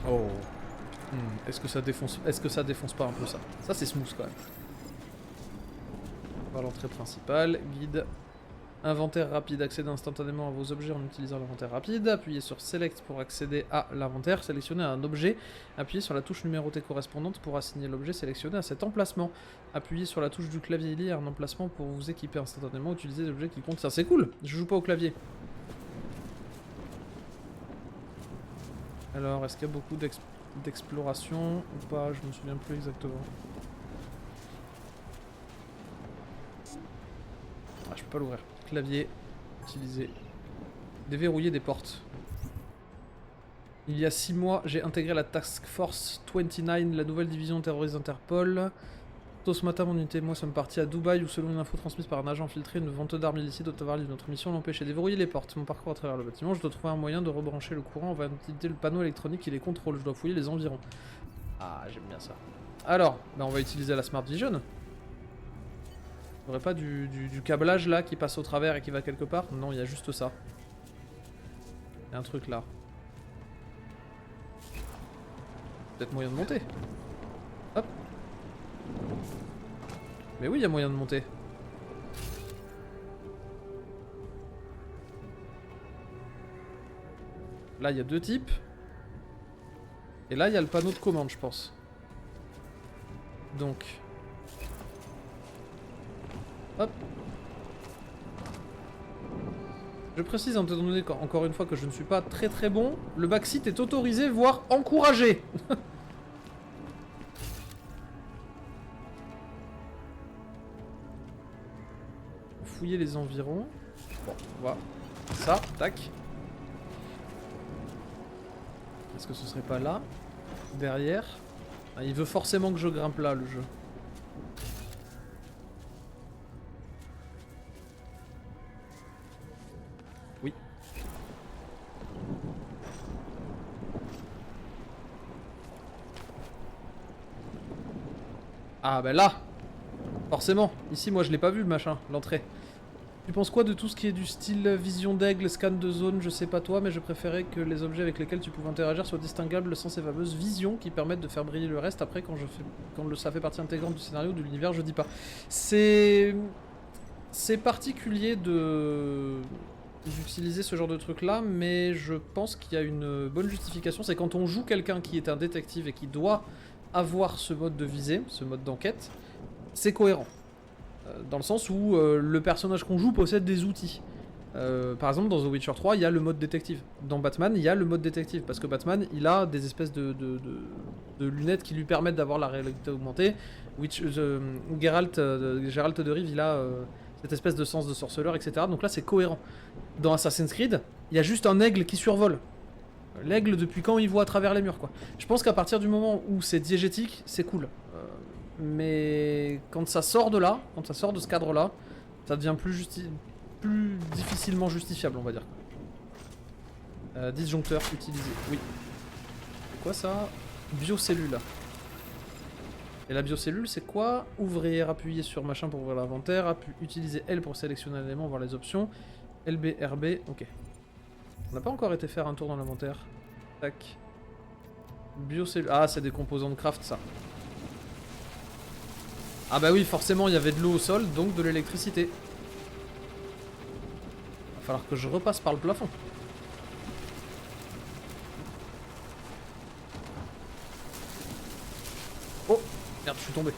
Oh. Est-ce que ça défonce pas un peu ça? Ça c'est smooth quand même. Par l'entrée principale, guide, inventaire rapide, accéder instantanément à vos objets en utilisant l'inventaire rapide, appuyez sur Select pour accéder à l'inventaire, sélectionnez un objet, appuyez sur la touche numérotée correspondante pour assigner l'objet sélectionné à cet emplacement, appuyez sur la touche du clavier lié à un emplacement pour vous équiper instantanément, utilisez l'objet qui compte. Ça c'est cool, je joue pas au clavier. Alors, est-ce qu'il y a beaucoup d'exploration ou pas? Je me souviens plus exactement. Ah, je peux pas l'ouvrir. Clavier, utiliser. Déverrouiller des portes. Il y a 6 mois, j'ai intégré la Task Force 29, la nouvelle division terroriste Interpol. Tôt ce matin, mon unité et moi sommes partis à Dubaï où, selon une info transmise par un agent infiltré, une vente d'armes illicite au travers de notre mission l'empêchait de déverrouiller les portes. Mon parcours à travers le bâtiment, je dois trouver un moyen de rebrancher le courant. On va utiliser le panneau électronique qui les contrôle. Je dois fouiller les environs. Ah, j'aime bien ça. Alors, on va utiliser la Smart Vision. Il n'y aurait pas du câblage là qui passe au travers et qui va quelque part? Non, il y a juste ça. Il y a un truc là. Peut-être moyen de monter. Hop. Mais oui, il y a moyen de monter. Là, il y a 2 types. Et là, il y a le panneau de commande, je pense. Donc... Hop. Je précise, étant donné encore une fois que je ne suis pas très très bon, le backseat est autorisé, voire encouragé. Fouiller les environs. Bon, on va Ça, tac. Est-ce que ce serait pas là? Derrière? Ah, il veut forcément que je grimpe là, le jeu. Oui. Ah bah là! Forcément. Ici, moi, je l'ai pas vu, machin, l'entrée. Tu penses quoi de tout ce qui est du style vision d'aigle, scan de zone? Je sais pas toi, mais je préférais que les objets avec lesquels tu pouvais interagir soient distinguables sans ces fameuses visions qui permettent de faire briller le reste. Après, ça fait partie intégrante du scénario, de l'univers, je dis pas. C'est particulier d'utiliser ce genre de truc là, mais je pense qu'il y a une bonne justification. C'est quand on joue quelqu'un qui est un détective et qui doit avoir ce mode de visée, ce mode d'enquête, c'est cohérent. Dans le sens où le personnage qu'on joue possède des outils. Par exemple, dans The Witcher 3, il y a le mode détective. Dans Batman, il y a le mode détective. Parce que Batman, il a des espèces de lunettes qui lui permettent d'avoir la réalité augmentée. Geralt de Rive, il a cette espèce de sens de sorceleur, etc. Donc là, c'est cohérent. Dans Assassin's Creed, il y a juste un aigle qui survole. L'aigle, depuis quand il voit à travers les murs, quoi. Je pense qu'à partir du moment où c'est diégétique, c'est cool. Mais quand ça sort de là, quand ça sort de ce cadre-là, ça devient plus difficilement justifiable, on va dire. Disjoncteur utilisé, oui. C'est quoi ça? Biocellule. Et la biocellule, c'est quoi? Ouvrir, appuyer sur machin pour ouvrir l'inventaire, utiliser L pour sélectionner un élément, voir les options. LB, RB, ok. On n'a pas encore été faire un tour dans l'inventaire. Tac. Biocellule. Ah, c'est des composants de craft, ça. Ah bah oui, forcément, il y avait de l'eau au sol, donc de l'électricité. Va falloir que je repasse par le plafond. Oh, merde, je suis tombé.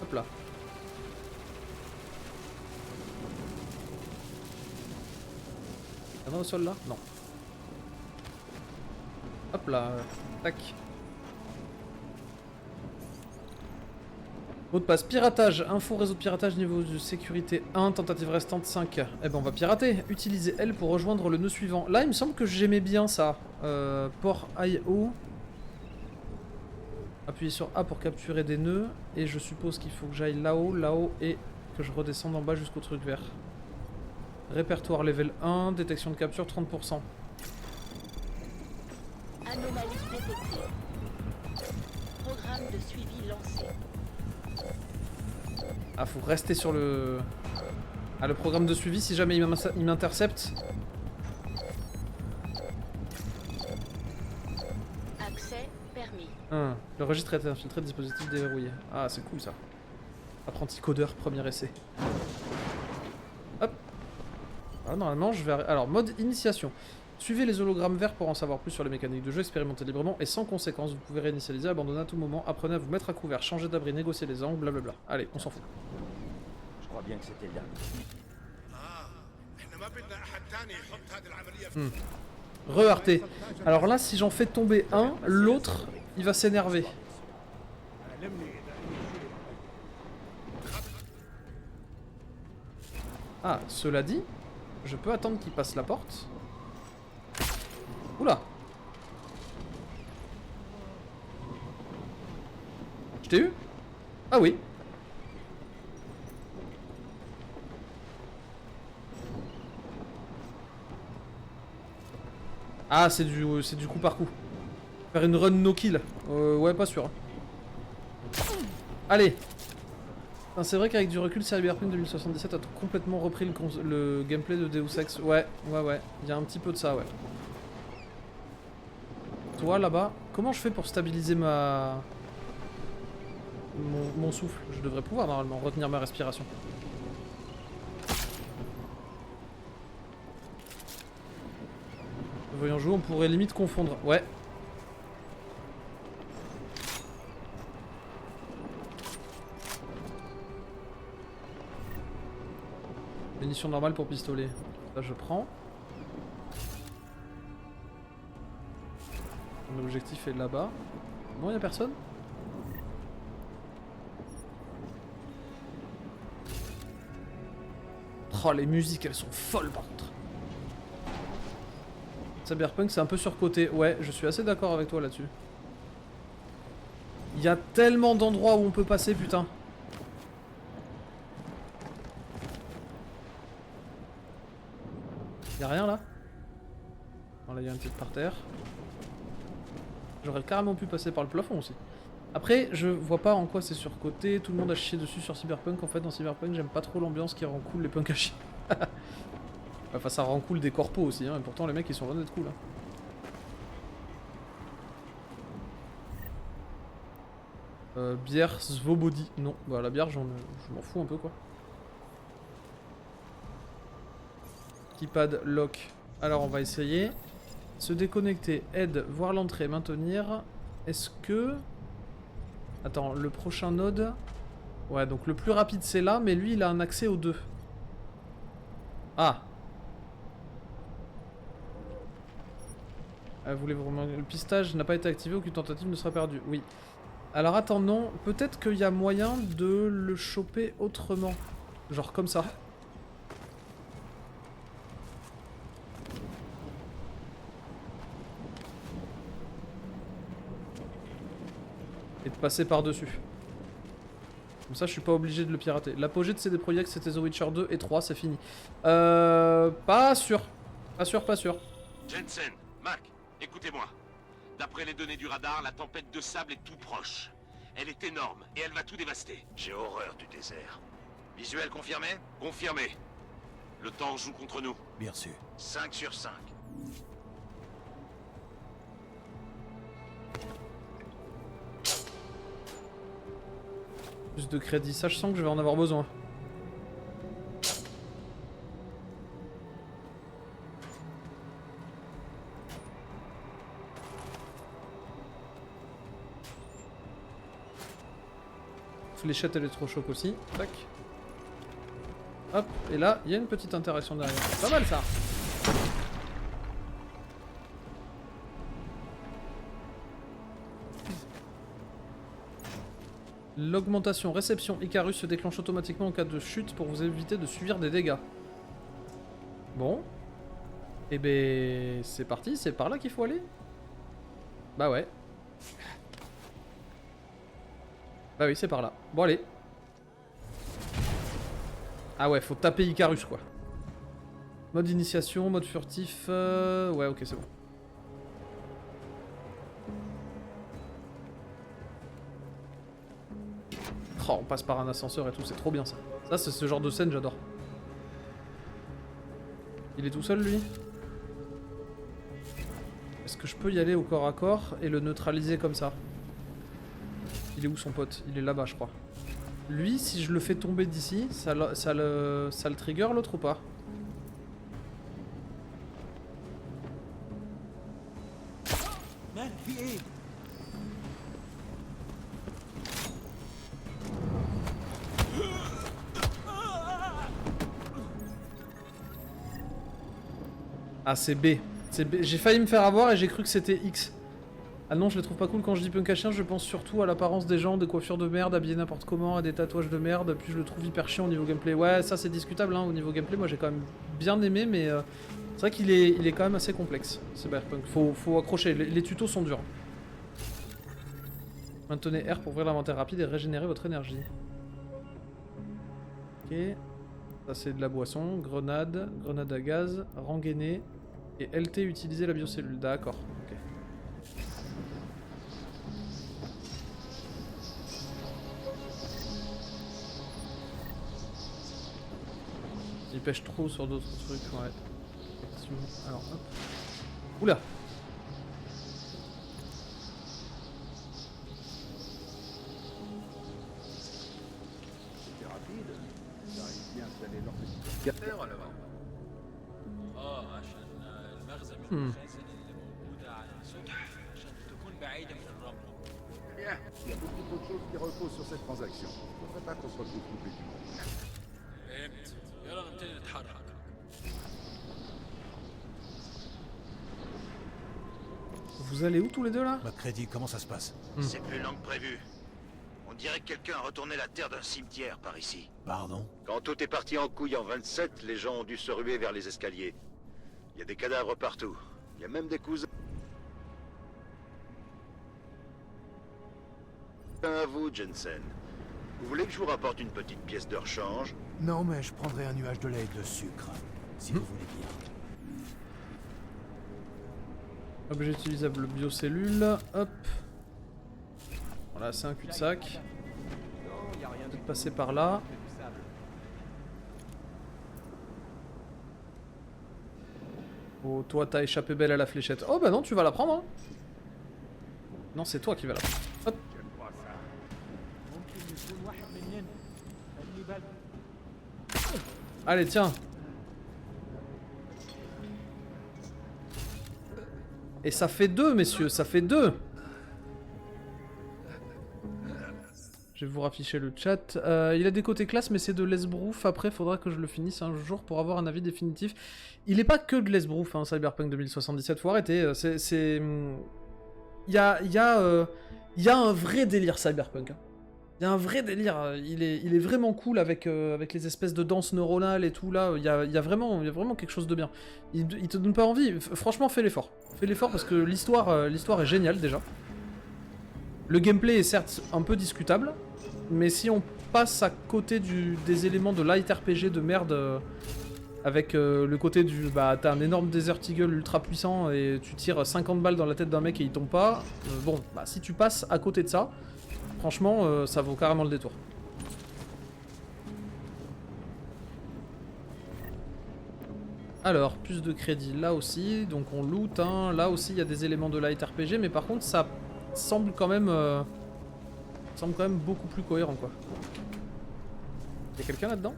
Hop là. Y'en a au sol là? Non. Hop là. Tac. Mot de passe, piratage, info réseau de piratage, niveau de sécurité 1, tentative restante 5. Eh ben on va pirater, utilisez L pour rejoindre le nœud suivant. Là il me semble que j'aimais bien ça. Port IO. Appuyez sur A pour capturer des nœuds. Et je suppose qu'il faut que j'aille là-haut, et que je redescende en bas jusqu'au truc vert. Répertoire level 1, détection de capture 30%. Anomalie détectée. Programme de suivi lancé. Ah, faut rester sur le... Ah, le programme de suivi, si jamais il m'intercepte. Accès permis. Le registre a été infiltré, dispositif déverrouillé. Ah, c'est cool ça. Apprenti codeur, premier essai. Hop. Ah, normalement, je vais... Alors, mode initiation. Suivez les hologrammes verts pour en savoir plus sur les mécaniques de jeu, expérimentez librement et sans conséquence. Vous pouvez réinitialiser, abandonner à tout moment, apprenez à vous mettre à couvert, changer d'abri, négocier les angles, blablabla. Allez, on s'en fout. Je crois bien que c'était là. Re-heurté. Alors là, si j'en fais tomber un, l'autre, il va s'énerver. Ah, cela dit, je peux attendre qu'il passe la porte. Oula! Je t'ai eu? Ah oui. Ah, c'est du coup par coup. Faire une run no kill. Ouais, pas sûr. Allez. C'est vrai qu'avec du recul, Cyberpunk 2077 a complètement repris le gameplay de Deus Ex. Ouais. Il y a un petit peu de ça, ouais. Toi, là-bas, comment je fais pour stabiliser mon souffle? Je devrais pouvoir, normalement, retenir ma respiration. Voyons jouer, on pourrait limite confondre. Ouais. Munition normale pour pistolet. Ça, je prends. L'objectif est là-bas. Non, y'a personne? Oh, les musiques, elles sont folles par contre. Cyberpunk, c'est un peu surcoté. Ouais, je suis assez d'accord avec toi là-dessus. Il y a tellement d'endroits où on peut passer, putain. Y'a rien là? Non, là, il y a un petit par terre. J'aurais carrément pu passer par le plafond aussi. Après, je vois pas en quoi c'est surcoté. Tout le monde a chié dessus sur Cyberpunk. En fait, dans Cyberpunk, j'aime pas trop l'ambiance qui rend cool les punks à chier. Enfin, ça rend cool des corpos aussi, hein. Et pourtant, les mecs, ils sont loin d'être cool. Hein. Bière Svobody. Non, bah la bière, je m'en fous un peu quoi. Keypad lock. Alors, on va essayer. Se déconnecter, aide, voir l'entrée, maintenir. Est-ce que... Attends, le prochain node... Ouais, donc le plus rapide c'est là, mais lui il a un accès aux deux. Ah. Voulez-vous remarquer, le pistage n'a pas été activé, aucune tentative ne sera perdue. Oui. Alors attends, non, peut-être qu'il y a moyen de le choper autrement. Genre comme ça. Et de passer par-dessus. Comme ça, je suis pas obligé de le pirater. L'apogée de CD Projekt, c'était The Witcher 2 et 3, c'est fini. Pas sûr. Pas sûr, pas sûr. Jensen, Mac, écoutez-moi. D'après les données du radar, la tempête de sable est tout proche. Elle est énorme et elle va tout dévaster. J'ai horreur du désert. Visuel confirmé? Confirmé. Le temps joue contre nous. Bien sûr. 5 sur 5. Plus de crédit, ça je sens que je vais en avoir besoin. Fléchette, elle est trop choc aussi. Tac. Hop, et là, il y a une petite interaction derrière. Pas mal ça. L'augmentation réception Icarus se déclenche automatiquement en cas de chute pour vous éviter de subir des dégâts. Bon. Et ben c'est parti, c'est par là qu'il faut aller? Bah ouais. Bah oui, c'est par là. Bon allez. Ah ouais, faut taper Icarus quoi. Mode initiation, mode furtif... Ouais, ok, c'est bon. Oh, on passe par un ascenseur et tout, c'est trop bien ça. Ça, c'est ce genre de scène, j'adore. Il est tout seul, lui? Est-ce que je peux y aller au corps à corps et le neutraliser comme ça? Il est où son pote? Il est là-bas, je crois. Lui, si je le fais tomber d'ici, ça le trigger l'autre ou pas? Ah, c'est B. J'ai failli me faire avoir et j'ai cru que c'était X. Ah non, je les trouve pas cool quand je dis punk à chien, je pense surtout à l'apparence des gens, des coiffures de merde, habillés n'importe comment, à des tatouages de merde, puis je le trouve hyper chiant au niveau gameplay. Ouais, ça c'est discutable, hein, au niveau gameplay, moi j'ai quand même bien aimé, mais c'est vrai qu'il est quand même assez complexe, Cyberpunk. Faut accrocher, les tutos sont durs. Maintenez R pour ouvrir l'inventaire rapide et régénérer votre énergie. Ok. Ça c'est de la boisson, grenade à gaz, rengainer, et LT utiliser la biocellule, d'accord, ok. Il pêche trop sur d'autres trucs, ouais. Effectivement. Alors hop. Oula! C'est rapide. Ça arrive bien installer leur petit capteur alors. Bien, il y a beaucoup trop de choses qui reposent sur cette transaction. Il ne faudrait pas qu'on se retrouve coupé du monde. Vous allez où tous les deux là? MacReady, comment ça se passe? C'est plus lent que prévu. On On dirait que quelqu'un a retourné la terre d'un cimetière par ici. Pardon? Quand tout est parti en couille en 27, les gens ont dû se ruer vers les escaliers. Il y a des cadavres partout. Il y a même des cousins à vous, Jensen. Vous voulez que je vous rapporte une petite pièce de rechange? Non, mais je prendrai un nuage de lait et de sucre, si vous voulez bien. Objet utilisable biocellule, hop. Voilà, c'est un cul-de-sac. Peut-être passer par là. Oh, toi, t'as échappé belle à la fléchette. Oh, bah non, tu vas la prendre, hein. Non, c'est toi qui vas la prendre. Hop. Allez, tiens. Et ça fait 2, messieurs, ça fait 2. Je vais vous rafficher le chat. Il a des côtés classe, mais c'est de l'esbrouf. Après, faudra que je le finisse un jour pour avoir un avis définitif. Il est pas que de l'esbrouf, hein, Cyberpunk 2077. Faut arrêter. Il y a un vrai délire Cyberpunk. Hein. Il y a un vrai délire. Il est vraiment cool avec les espèces de danse neuronales et tout là. Il y a vraiment quelque chose de bien. Il te donne pas envie. Franchement, fais l'effort. Fais l'effort parce que l'histoire est géniale déjà. Le gameplay est certes un peu discutable, mais si on passe à côté des éléments de light RPG de merde, avec le côté du bah t'as un énorme Desert Eagle ultra puissant et tu tires 50 balles dans la tête d'un mec et il tombe pas, bon bah si tu passes à côté de ça, franchement ça vaut carrément le détour. Alors, plus de crédit là aussi, donc on loot, hein. Là aussi il y a des éléments de light RPG, mais par contre ça semble quand même beaucoup plus cohérent quoi. Y'a quelqu'un là-dedans?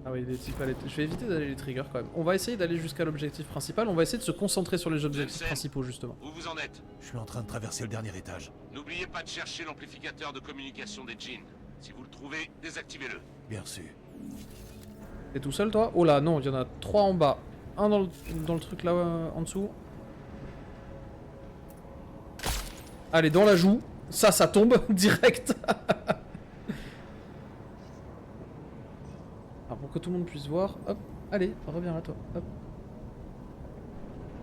Ah oui, des types à je vais éviter d'aller les triggers quand même. On va essayer d'aller jusqu'à l'objectif principal, on va essayer de se concentrer sur les objectifs principaux justement. Où vous en êtes? Je suis en train de traverser le dernier étage. N'oubliez pas de chercher l'amplificateur de communication des djinns. Si vous le trouvez, désactivez-le. Bien sûr. T'es tout seul toi? Oh là non, il y en a 3 en bas. Un dans le truc là en dessous. Allez, dans la joue. Ça tombe direct. Alors pour que tout le monde puisse voir. Hop, allez, reviens là toi. Hop.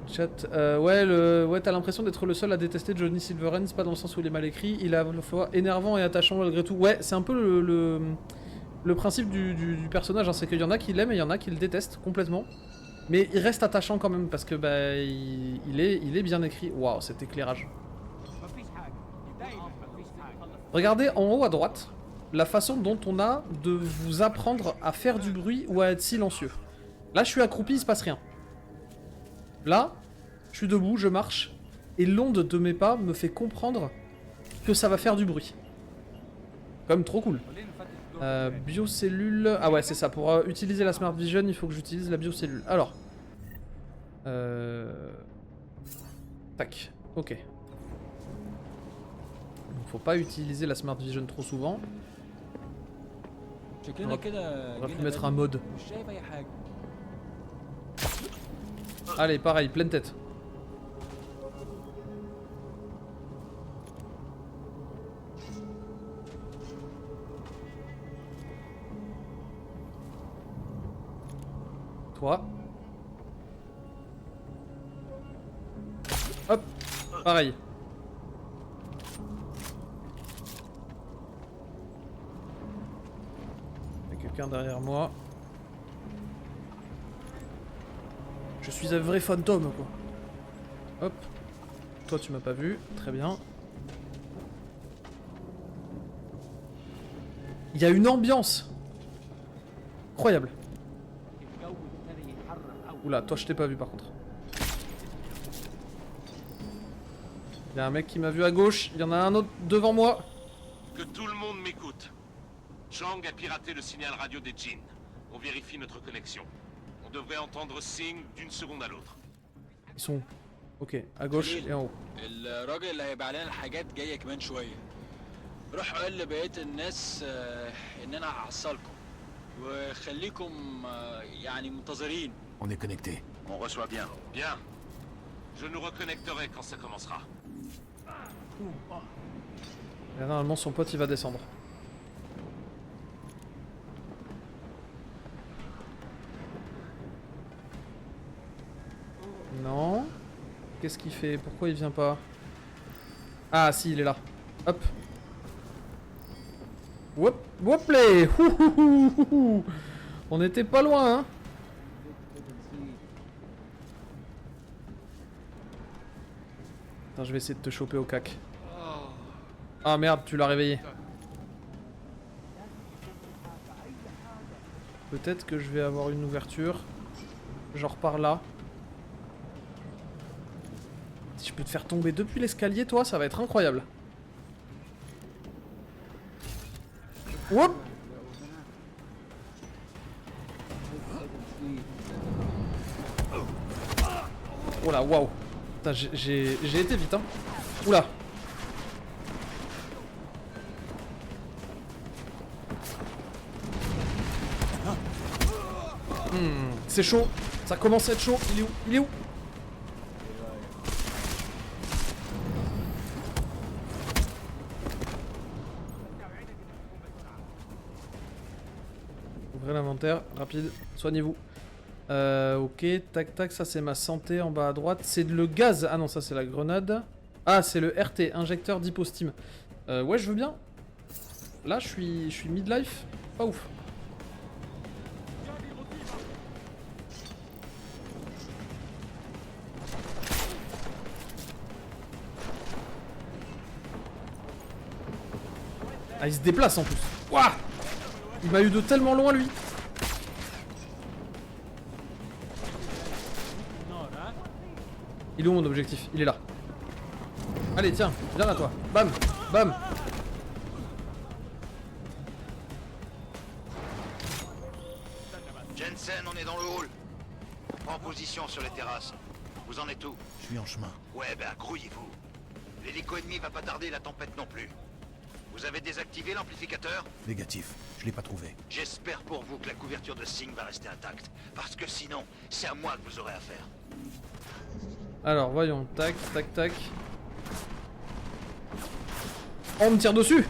Chat. Ouais, t'as l'impression d'être le seul à détester Johnny Silverhand. C'est pas dans le sens où il est mal écrit. Il est à la fois énervant et attachant malgré tout. Ouais, c'est un peu le principe du personnage. Hein, c'est qu'il y en a qui l'aiment et il y en a qui le détestent complètement. Mais il reste attachant quand même parce que bah il est bien écrit. Waouh, cet éclairage. Regardez en haut à droite la façon dont on a de vous apprendre à faire du bruit ou à être silencieux. Là, je suis accroupi, il se passe rien. Là, je suis debout, je marche, et l'onde de mes pas me fait comprendre que ça va faire du bruit. Quand même trop cool. Biocellule... Ah ouais, c'est ça. Pour utiliser la Smart Vision, il faut que j'utilise la biocellule. Alors. Tac. Ok. Donc faut pas utiliser la Smart Vision trop souvent. On va pu mettre un mode. Allez, pareil, pleine tête. Toi. Hop, pareil. Il y a quelqu'un derrière moi. Je suis un vrai fantôme, quoi. Hop. Toi, tu m'as pas vu. Très bien. Il y a une ambiance. Incroyable. Oula, toi, je t'ai pas vu, par contre. Il y a un mec qui m'a vu à gauche. Il y en a un autre devant moi. Que tout le monde m'écoute. Chang a piraté le signal radio des djinns. On vérifie notre connexion. On devrait entendre Singh d'une seconde à l'autre. Ils sont... Ok, à gauche et en haut. الراجل اللي هيبيع لنا الحاجات جاي كمان شويه. روح قول لبقيه الناس ان انا هحصلكم وخليكم يعني منتظرين. On est connecté. On reçoit bien. Bien. Je nous reconnecterai quand ça commencera. Et là, normalement son pote il va descendre. Non. Qu'est-ce qu'il fait? Pourquoi il vient pas? Ah si, il est là. Hop. Whoop, whoop les. On était pas loin, hein. Attends, je vais essayer de te choper au cac. Ah merde, tu l'as réveillé. Peut-être que je vais avoir une ouverture. Genre par là. Si je peux te faire tomber depuis l'escalier, toi, ça va être incroyable. Whoop! Oh là, waouh! Putain, j'ai été vite, hein. Oula! C'est chaud. Ça commence à être chaud. Il est où? Il est où? Ouvrez l'inventaire. Rapide. Soignez-vous. Ok. Tac, tac. Ça, c'est ma santé en bas à droite. C'est le gaz. Ah non, ça, c'est la grenade. Ah, c'est le RT. Injecteur d'hypostime. Ouais, je veux bien. Là, je suis midlife. Pas ouf. Ah, il se déplace en plus. Ouah! Il m'a eu de tellement loin, lui. Il est où mon objectif? Il est là. Allez, tiens, viens là, toi. Bam! Bam! Jensen, on est dans le hall. On prend position sur les terrasses. Vous en êtes où? Je suis en chemin. Ouais, ben grouillez-vous. L'hélico ennemi va pas tarder, la tempête non plus. Vous avez désactivé l'amplificateur? Négatif, je l'ai pas trouvé. J'espère pour vous que la couverture de Singh va rester intacte. Parce que sinon, c'est à moi que vous aurez affaire. Alors, voyons. Tac, tac, tac. Oh, on me tire dessus!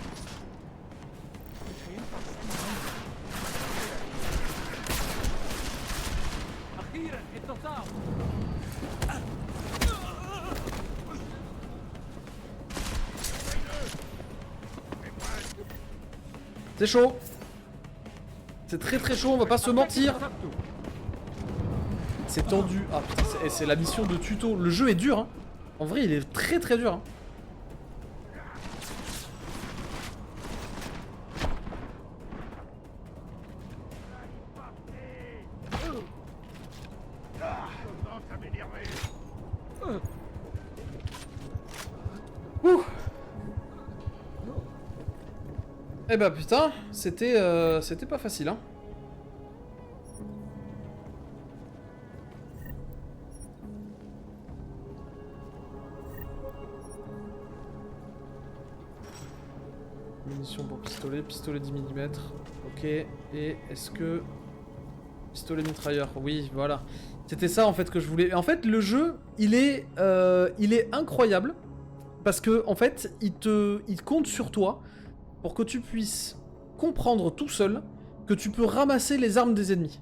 C'est chaud. C'est très très chaud, on va pas se mentir. C'est tendu. Ah putain, c'est la mission de tuto. Le jeu est dur, hein. En vrai, il est très très dur, hein. Ouh. Eh bah putain, c'était pas facile, hein. Munitions pour pistolet, pistolet 10 mm. Ok, et est-ce que... Pistolet mitrailleur, oui, voilà. C'était ça en fait que je voulais. En fait, le jeu, il est incroyable. Parce que, en fait, il compte sur toi pour que tu puisses comprendre tout seul que tu peux ramasser les armes des ennemis.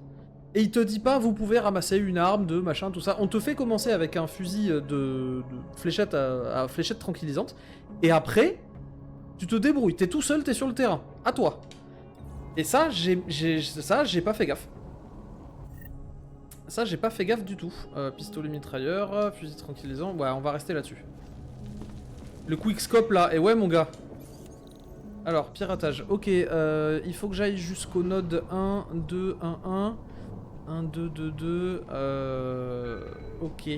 Et il te dit pas, vous pouvez ramasser une arme, de machin, tout ça. On te fait commencer avec un fusil de fléchette à fléchette tranquillisante. Et après, tu te débrouilles. T'es tout seul, t'es sur le terrain. À toi. Et ça, j'ai pas fait gaffe. Ça, j'ai pas fait gaffe du tout. Pistolet mitrailleur, fusil tranquillisant. Ouais, on va rester là-dessus. Le quickscope là. Et ouais, mon gars. Alors, piratage. Ok, il faut que j'aille jusqu'au node 1, 2, 1, 1. 1, 2, 2, 2. Ok.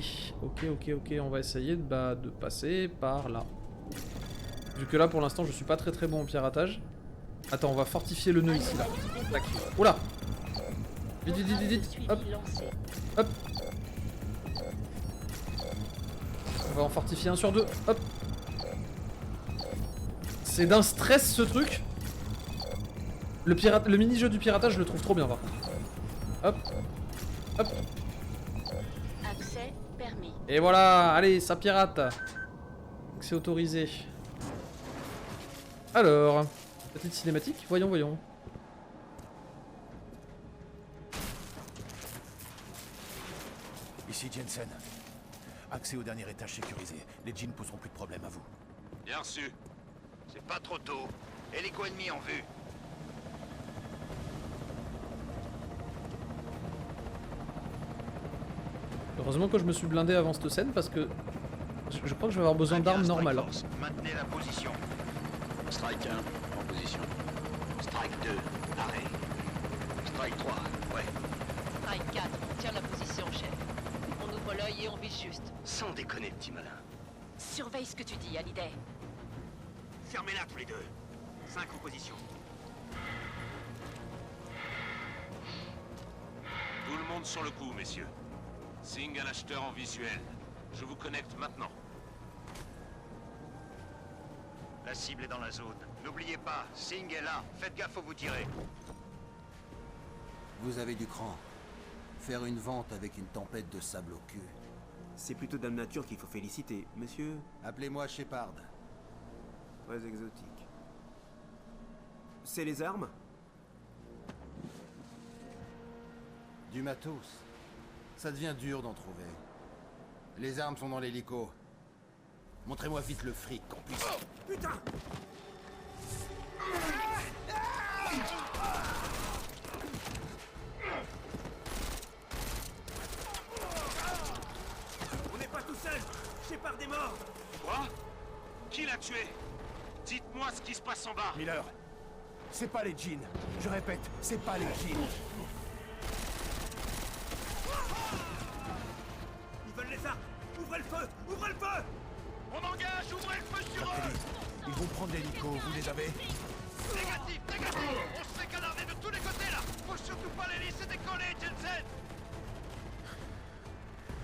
Ok. On va essayer de passer par là. Vu que là, pour l'instant, je suis pas très bon en piratage. Attends, on va fortifier le nœud ici, là. Tac. Oula! Vite. Hop. Hop. On va en fortifier un sur deux. Hop. C'est d'un stress ce truc. Le mini-jeu du piratage, je le trouve trop bien, par contre. Hop. Hop. Accès permis. Et voilà, allez, ça pirate. C'est autorisé. Alors, petite cinématique, voyons. Ici Jensen. Accès au dernier étage sécurisé. Les djinns poseront plus de problème à vous. Bien reçu. C'est pas trop tôt. Hélico ennemi en vue. Heureusement que je me suis blindé avant cette scène parce que je crois que je vais avoir besoin d'armes normales. Maintenez la position. Strike 1, en position. Strike 2, arrêt. Strike 3, ouais. Strike 4, on tient la position, chef. On ouvre l'œil et on vise juste. Sans déconner, petit malin. Surveille ce que tu dis, Hallyday. Fermez-la tous les deux. 5 en position. Tout le monde sur le coup, messieurs. Singh à l'acheteur en visuel. Je vous connecte maintenant. La cible est dans la zone. N'oubliez pas, Singh est là. Faites gaffe où vous tirez. Vous avez du cran. Faire une vente avec une tempête de sable au cul. C'est plutôt Dame Nature qu'il faut féliciter, monsieur. Appelez-moi Shepard. Très exotique. C'est les armes? Du matos. Ça devient dur d'en trouver. Les armes sont dans l'hélico. Montrez-moi vite le fric qu'on puisse... Oh, putain! On n'est pas tout seul! Shepard est mort! Quoi? Qui l'a tué? Dites-moi ce qui se passe en bas. Miller, c'est pas les djinns. Je répète, c'est pas les djinns. Ils veulent les armes! Ouvrez le feu! Ouvrez le feu! On engage, ouvrez le feu sur eux! Ils vont prendre l'hélico, vous les avez? Négatif, négatif! On se fait canarder de tous les côtés là! Faut surtout pas les laisser décoller, Jensen!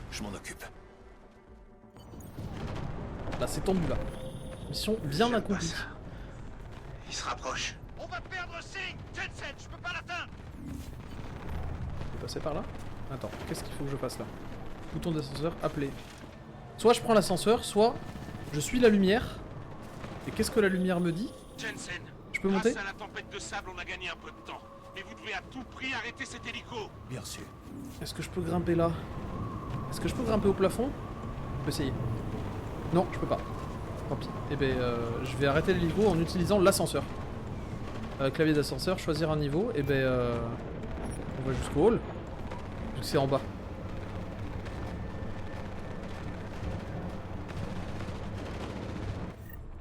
Je m'en occupe. Là, c'est tendu là. Mission bien accomplie. Il se rapproche. On va perdre Singh! Jensen, je peux pas l'atteindre! Je vais passer par là? Attends, qu'est-ce qu'il faut que je fasse là? Bouton d'ascenseur, appeler. Soit je prends l'ascenseur, soit je suis la lumière. Et qu'est-ce que la lumière me dit? Jensen, je peux monter? Grâce à la tempête de sable, on a gagné un peu de temps. Mais vous devez à tout prix arrêter cet hélico. Bien sûr. Est-ce que je peux grimper là? Est-ce que je peux grimper au plafond? Je peux essayer. Non, je peux pas. Tant pis. Eh ben, je vais arrêter l'hélico en utilisant l'ascenseur. Clavier d'ascenseur, choisir un niveau. Et ben, on va jusqu'au hall. Vu que c'est en bas.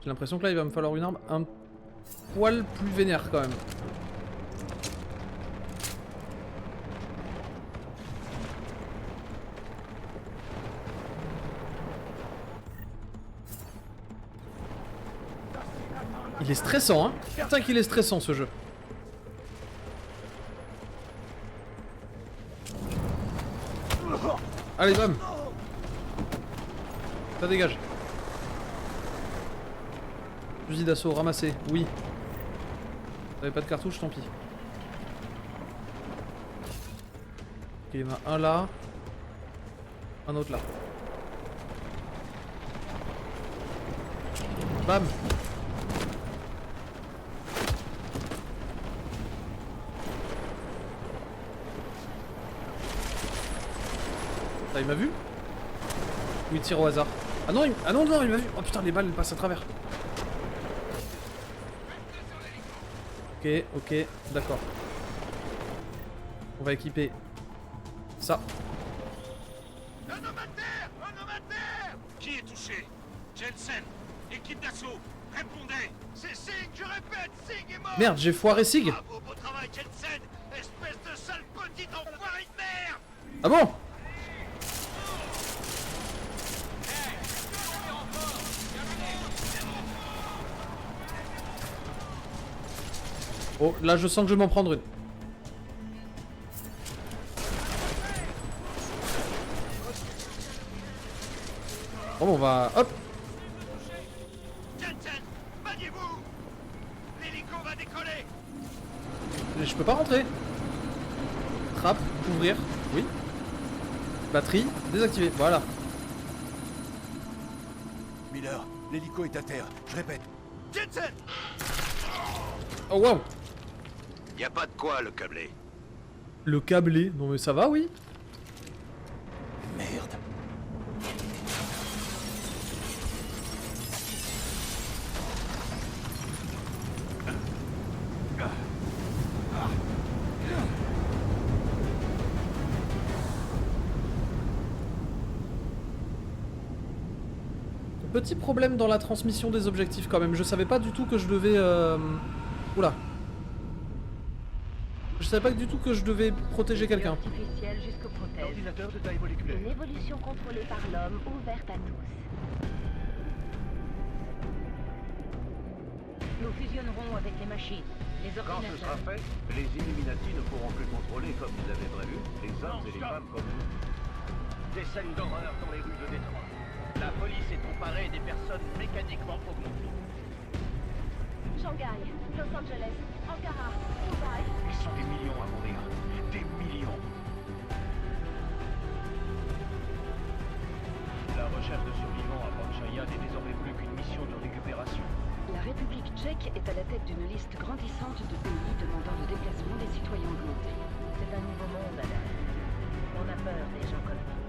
J'ai l'impression que là, il va me falloir une arme un poil plus vénère quand même. Il est stressant, hein. Putain qu'il est stressant ce jeu. Allez, bam. Ça dégage. Fusil d'assaut, ramassé, oui. T'avais pas de cartouche, tant pis. Ok, il y en a un là. Un autre là. Bam. Ah, il m'a vu? Ou il tire au hasard? Ah non, ah non, non, il m'a vu. Oh putain, les balles passent à travers. Ok, ok, d'accord. On va équiper ça. Un homme à terre! Un homme à terre! Qui est touché? Jensen, équipe d'assaut, répondez! C'est Singh, je répète, Singh est mort! Merde, j'ai foiré Sig! Bravo, beau travail, Jensen! Espèce de sale petite enfoirée de merde! Ah bon? Oh, là je sens que je vais m'en prendre une. Bon, on va... Hop. Jensen, maniez-vous! L'hélico va décoller! Je peux pas rentrer. Trappe, ouvrir, oui. Batterie, désactivée, voilà. Miller, l'hélico est à terre. Je répète, Jensen! Oh waouh! Y a pas de quoi le câbler. Le câblé. Non mais ça va, oui? Merde. Petit problème dans la transmission des objectifs quand même. Je savais pas du tout que je devais... Oula. Je savais pas du tout que je devais protéger quelqu'un. Artificielle jusqu'aux prothèses. Ordinateur de taille moléculaire. Une évolution contrôlée par l'homme, ouverte à tous. Nous fusionnerons avec les machines, les Quand ce sera ordinateurs. fait, les Illuminati ne pourront plus contrôler comme ils avaient prévu les hommes et les femmes comme nous. Des scènes d'horreur dans les rues de Détroit. La police est emparée des personnes mécaniquement augmentées. Shanghai, Los Angeles, Ankara, Dubaï. Ils sont des millions à mourir. Des millions. La recherche de survivants à Panchayat n'est désormais plus qu'une mission de récupération. La République tchèque est à la tête d'une liste grandissante de pays demandant le déplacement des citoyens augmentés. C'est un nouveau monde, Adam. On a peur des gens comme nous.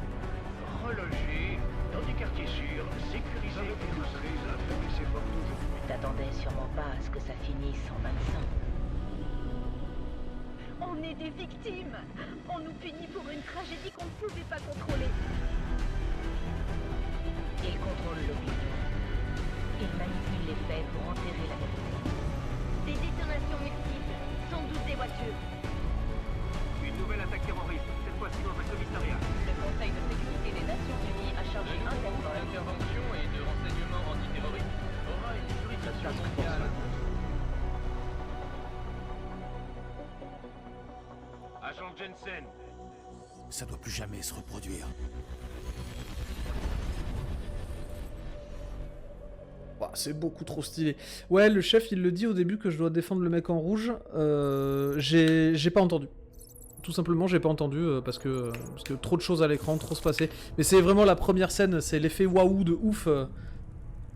Relogés dans des quartiers sûrs, sécurisés et illustrés à fermer ses portes aujourd'hui. T'attendais sûrement pas à ce que ça finisse en bain de sang. On est des victimes. On nous punit pour une tragédie qu'on ne pouvait pas contrôler. Ils contrôlent l'opinion. Ils manipulent les faits pour enterrer la vérité. Des détonations multiples, sans doute des voitures. Une nouvelle attaque terroriste, cette fois-ci dans un commissariat. Le Conseil de sécurité des Nations Unies a chargé Interpol d'intervention et de renseignement antiterroriste aura une jurisdiction mondiale. Agent Jensen. Ça doit plus jamais se reproduire. Bah, c'est beaucoup trop stylé. Ouais, le chef, il le dit au début que je dois défendre le mec en rouge. J'ai pas entendu. Tout simplement, j'ai pas entendu parce que trop de choses à l'écran, trop se passer. Mais c'est vraiment la première scène, c'est l'effet waouh de ouf.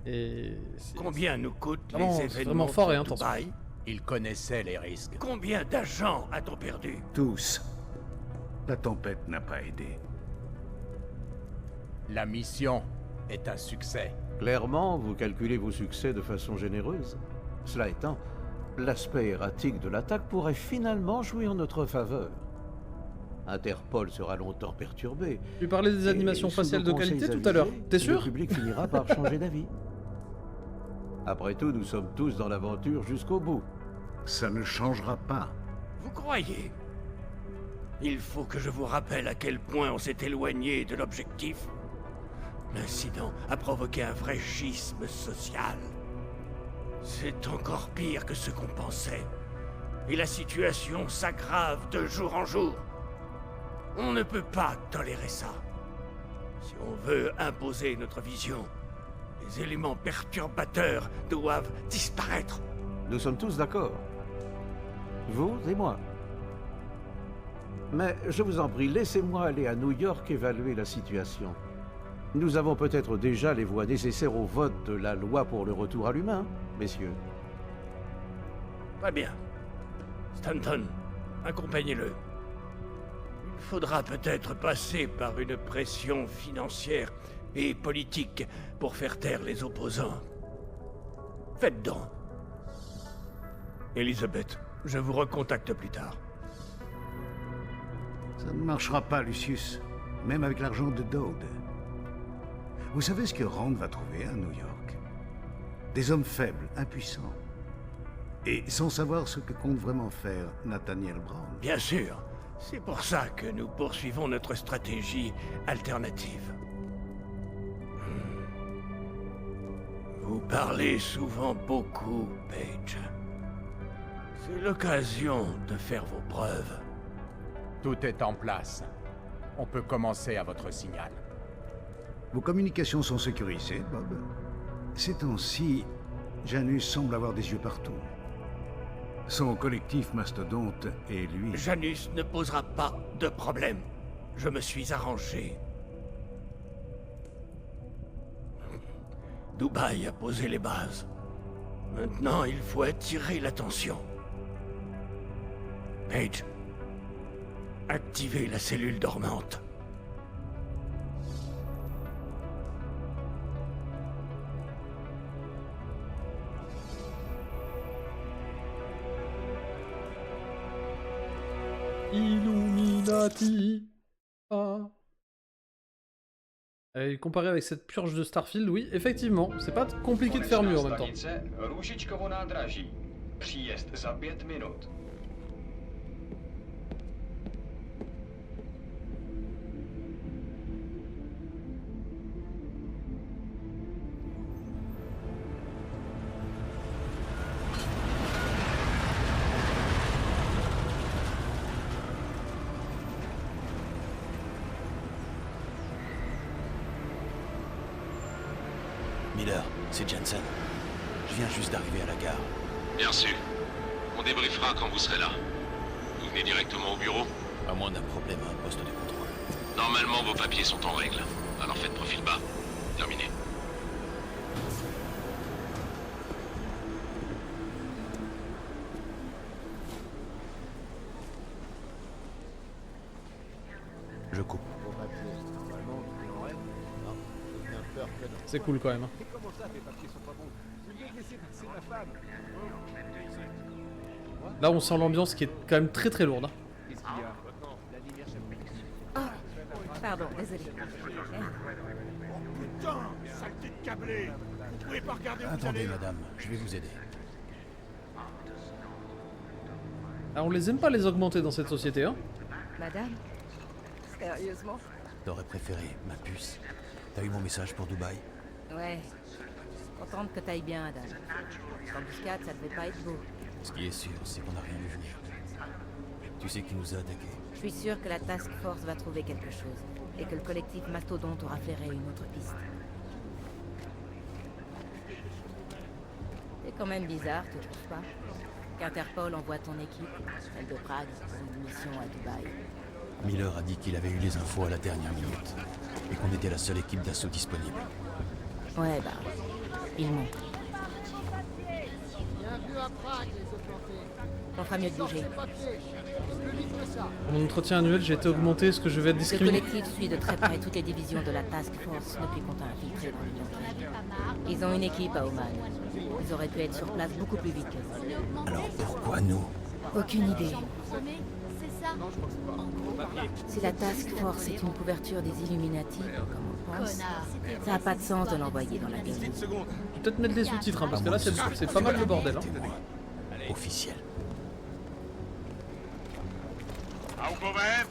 Et Combien nous coûtent vraiment, les événements vraiment fort et de intense. Dubaï? Il connaissait les risques. Combien d'agents a-t-on perdu? Tous. La tempête n'a pas aidé. La mission est un succès. Clairement, vous calculez vos succès de façon généreuse. Cela étant, l'aspect erratique de l'attaque pourrait finalement jouer en notre faveur. Interpol sera longtemps perturbé. Tu parlais des animations faciales de qualité tout à l'heure. T'es sûr? Le public finira par changer d'avis. Après tout, nous sommes tous dans l'aventure jusqu'au bout. Ça ne changera pas. Vous croyez? Il faut que je vous rappelle à quel point on s'est éloigné de l'objectif. L'incident a provoqué un vrai schisme social. C'est encore pire que ce qu'on pensait. Et la situation s'aggrave de jour en jour. On ne peut pas tolérer ça. Si on veut imposer notre vision, les éléments perturbateurs doivent disparaître. Nous sommes tous d'accord. Vous et moi. Mais je vous en prie, laissez-moi aller à New York évaluer la situation. Nous avons peut-être déjà les voies nécessaires au vote de la loi pour le retour à l'humain, messieurs. Très bien. Stanton, accompagnez-le. Il faudra peut-être passer par une pression financière et politique pour faire taire les opposants. Faites donc. Elizabeth, je vous recontacte plus tard. Ça ne marchera pas, Lucius. Même avec l'argent de Dowd. Vous savez ce que Rand va trouver à New York? Des hommes faibles, impuissants. Et sans savoir ce que compte vraiment faire Nathaniel Brown. Bien sûr. C'est pour ça que nous poursuivons notre stratégie alternative. Vous parlez souvent beaucoup, Page. C'est l'occasion de faire vos preuves. Tout est en place. On peut commencer à votre signal. Vos communications sont sécurisées, Bob. Ces temps-ci, Janus semble avoir des yeux partout. Son collectif mastodonte et lui... Janus ne posera pas de problème. Je me suis arrangé. Dubaï a posé les bases. Maintenant, il faut attirer l'attention. Page, activez la cellule dormante. Illuminati. Ah. Et comparé avec cette purge de Starfield, oui, effectivement, c'est pas compliqué de faire mieux en même temps. Růžičkovo nádraží. Příjezd za 5 minut. Miller, c'est Jensen. Je viens juste d'arriver à la gare. Bien sûr. On débriefera quand vous serez là. Vous venez directement au bureau? À moins d'un problème à un poste de contrôle. Normalement, vos papiers sont en règle. Alors faites profil bas. Terminé. Je coupe. C'est cool quand même. Là on sent l'ambiance qui est quand même très très lourde. Oh, pardon, désolé. Putain, saleté de câblé! Vous pouvez pas regarder où vous Attendez, allez? madame, je vais vous aider. Ah, on les aime pas les augmenter dans cette société, hein. Madame? Sérieusement? T'aurais préféré ma puce. T'as eu mon message pour Dubaï? Ouais. Contente que t'ailles bien, Adam. L'embuscade, ça devait pas être beau. Ce qui est sûr, c'est qu'on n'a rien vu venir. Tu sais qui nous a attaqués? Je suis sûre que la Task Force va trouver quelque chose. Et que le collectif Mastodonte aura flairé une autre piste. C'est quand même bizarre, tu trouves pas? Qu'Interpol envoie ton équipe, celle de Prague, pour une mission à Dubaï. Miller a dit qu'il avait eu les infos à la dernière minute. Et qu'on était la seule équipe d'assaut disponible. Ouais, bah, ils m'ont. Bienvenue à Prague, les augmentés. On fera mieux de bouger. Plus vite que ça. Pour mon entretien annuel, j'ai été augmenté, est-ce que je vais être Le discriminé? collectif suit de très près toutes les divisions de la Task Force depuis qu'on t'a infiltré dans l'Union. Ils ont une équipe à Oman. Ils auraient pu être sur place beaucoup plus vite que vous. Alors pourquoi nous? Aucune idée. C'est ça? Si la Task Force est une couverture des Illuminati, comme on pense, ça n'a pas de sens de l'envoyer dans la guerre. Je vais peut-être mettre des sous-titres, hein, parce que là c'est pas mal le bordel. Hein. Officiel. Augové,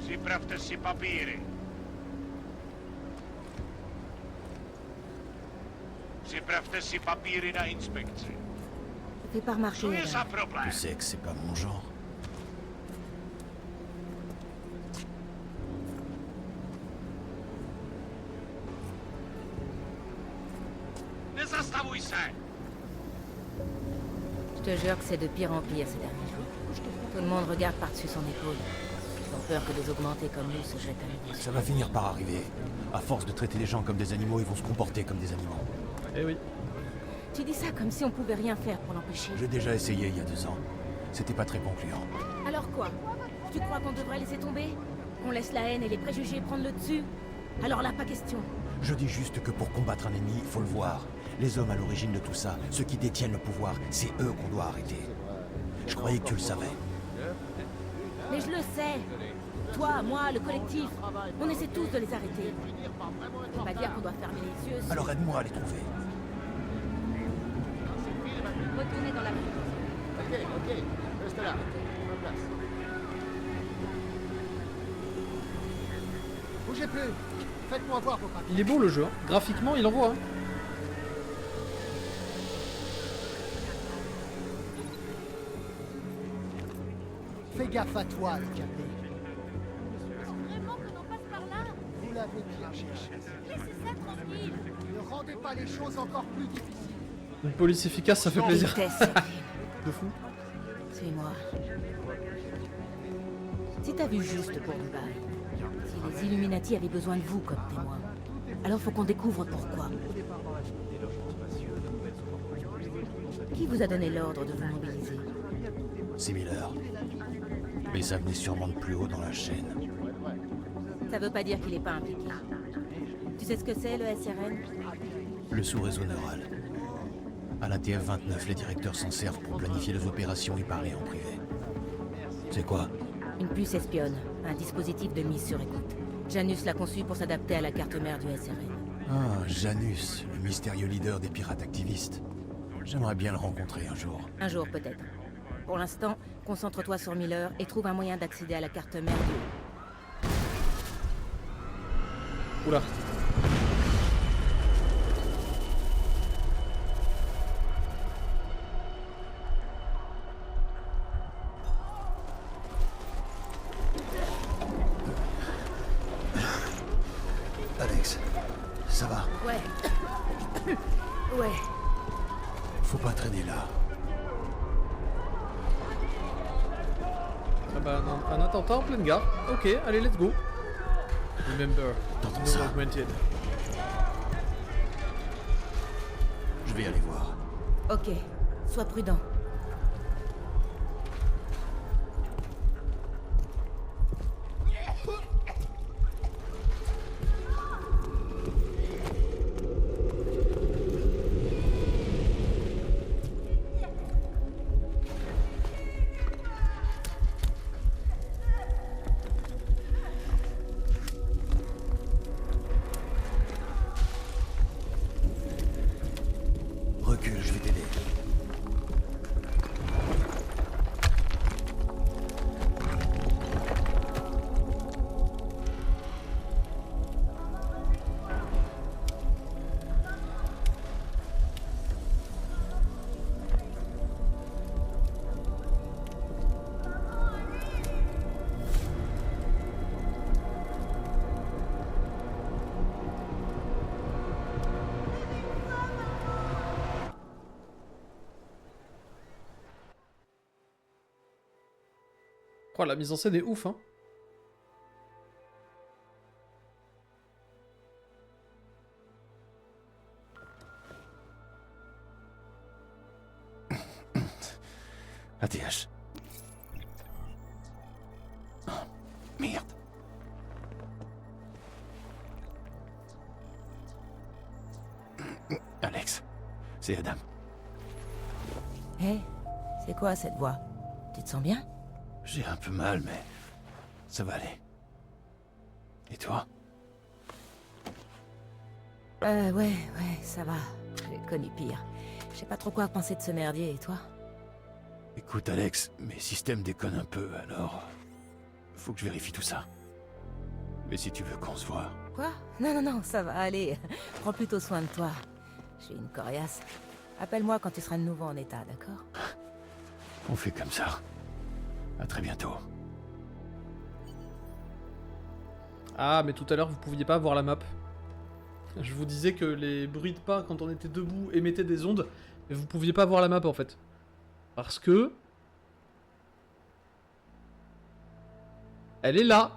připravte si papíry. Připravte si papíry na inspekci. Fais pas remarcher. Co je za problém? Tu sais que c'est pas mon genre. Nezastavuj se! Je te jure que c'est de pire en pire ces derniers jours. Tout le monde regarde par-dessus son épaule. Ils ont peur que des augmentés comme nous se jettent à nouveau. Ça va finir par arriver. À force de traiter les gens comme des animaux, ils vont se comporter comme des animaux. Eh oui. Tu dis ça comme si on pouvait rien faire pour l'empêcher. J'ai déjà essayé il y a 2 ans. C'était pas très concluant. Alors quoi? Tu crois qu'on devrait laisser tomber? Qu'on laisse la haine et les préjugés prendre le dessus? Alors là, pas question. Je dis juste que pour combattre un ennemi, il faut le voir. Les hommes à l'origine de tout ça, ceux qui détiennent le pouvoir, c'est eux qu'on doit arrêter. Je croyais que tu le savais. Mais je le sais. Toi, moi, le collectif, on essaie tous de les arrêter. Ça veut pas dire qu'on doit fermer les yeux sur... Alors aide-moi à les trouver. Retournez dans la rue. Ok, reste là. En place. Bougez plus. Faites-moi voir vos papiers. Il est beau le jeu, hein. Graphiquement il envoie. Hein. Fais gaffe à toi, le câblé. Vraiment que l'on passe par là? Vous l'avez bien cherché. Laissez ça tranquille. Ne rendez pas les choses encore plus difficiles. Une police efficace, ça fait plaisir. Vitesse. De fou. Suis-moi. Si t'as vu juste pour Dubaï, si les Illuminati avaient besoin de vous comme témoin, alors faut qu'on découvre pourquoi. Qui vous a donné l'ordre de vous mobiliser? C'est Miller. Mais ça venait sûrement de plus haut dans la chaîne. Ça veut pas dire qu'il est pas impliqué. Tu sais ce que c'est, le SRN? Le sous-réseau neural. À la TF-29, les directeurs s'en servent pour planifier les opérations et parler en privé. C'est quoi? Une puce espionne, un dispositif de mise sur écoute. Janus l'a conçu pour s'adapter à la carte mère du SRN. Ah, Janus, le mystérieux leader des pirates activistes. J'aimerais bien le rencontrer un jour. Un jour peut-être. Pour l'instant, concentre-toi sur Miller et trouve un moyen d'accéder à la carte mère du... Oula. Alex, ça va? Ouais. Ouais. Faut pas traîner là. Ah bah non, un attentat en pleine gare. Ok, allez, let's go. Remember, no augmented. Je vais aller voir. Ok, sois prudent. Recule, je vais t'aider. Oh, la mise en scène est ouf, hein. ATH. Oh, merde. Alex, c'est Adam. Hé, c'est quoi cette voix? Tu te sens bien? J'ai un peu mal, mais ça va aller. Et toi? Ouais, ça va. J'ai connu pire. Je sais pas trop quoi penser de ce merdier, et toi? Écoute, Alex, mes systèmes déconnent un peu, alors... Faut que je vérifie tout ça. Mais si tu veux qu'on se voit... Quoi? Non, ça va aller. Prends plutôt soin de toi. J'ai une coriace. Appelle-moi quand tu seras de nouveau en état, d'accord? On fait comme ça. À très bientôt. Ah, mais tout à l'heure, vous pouviez pas voir la map. Je vous disais que les bruits de pas, quand on était debout, émettaient des ondes, mais vous pouviez pas voir la map, en fait. Parce que... elle est là.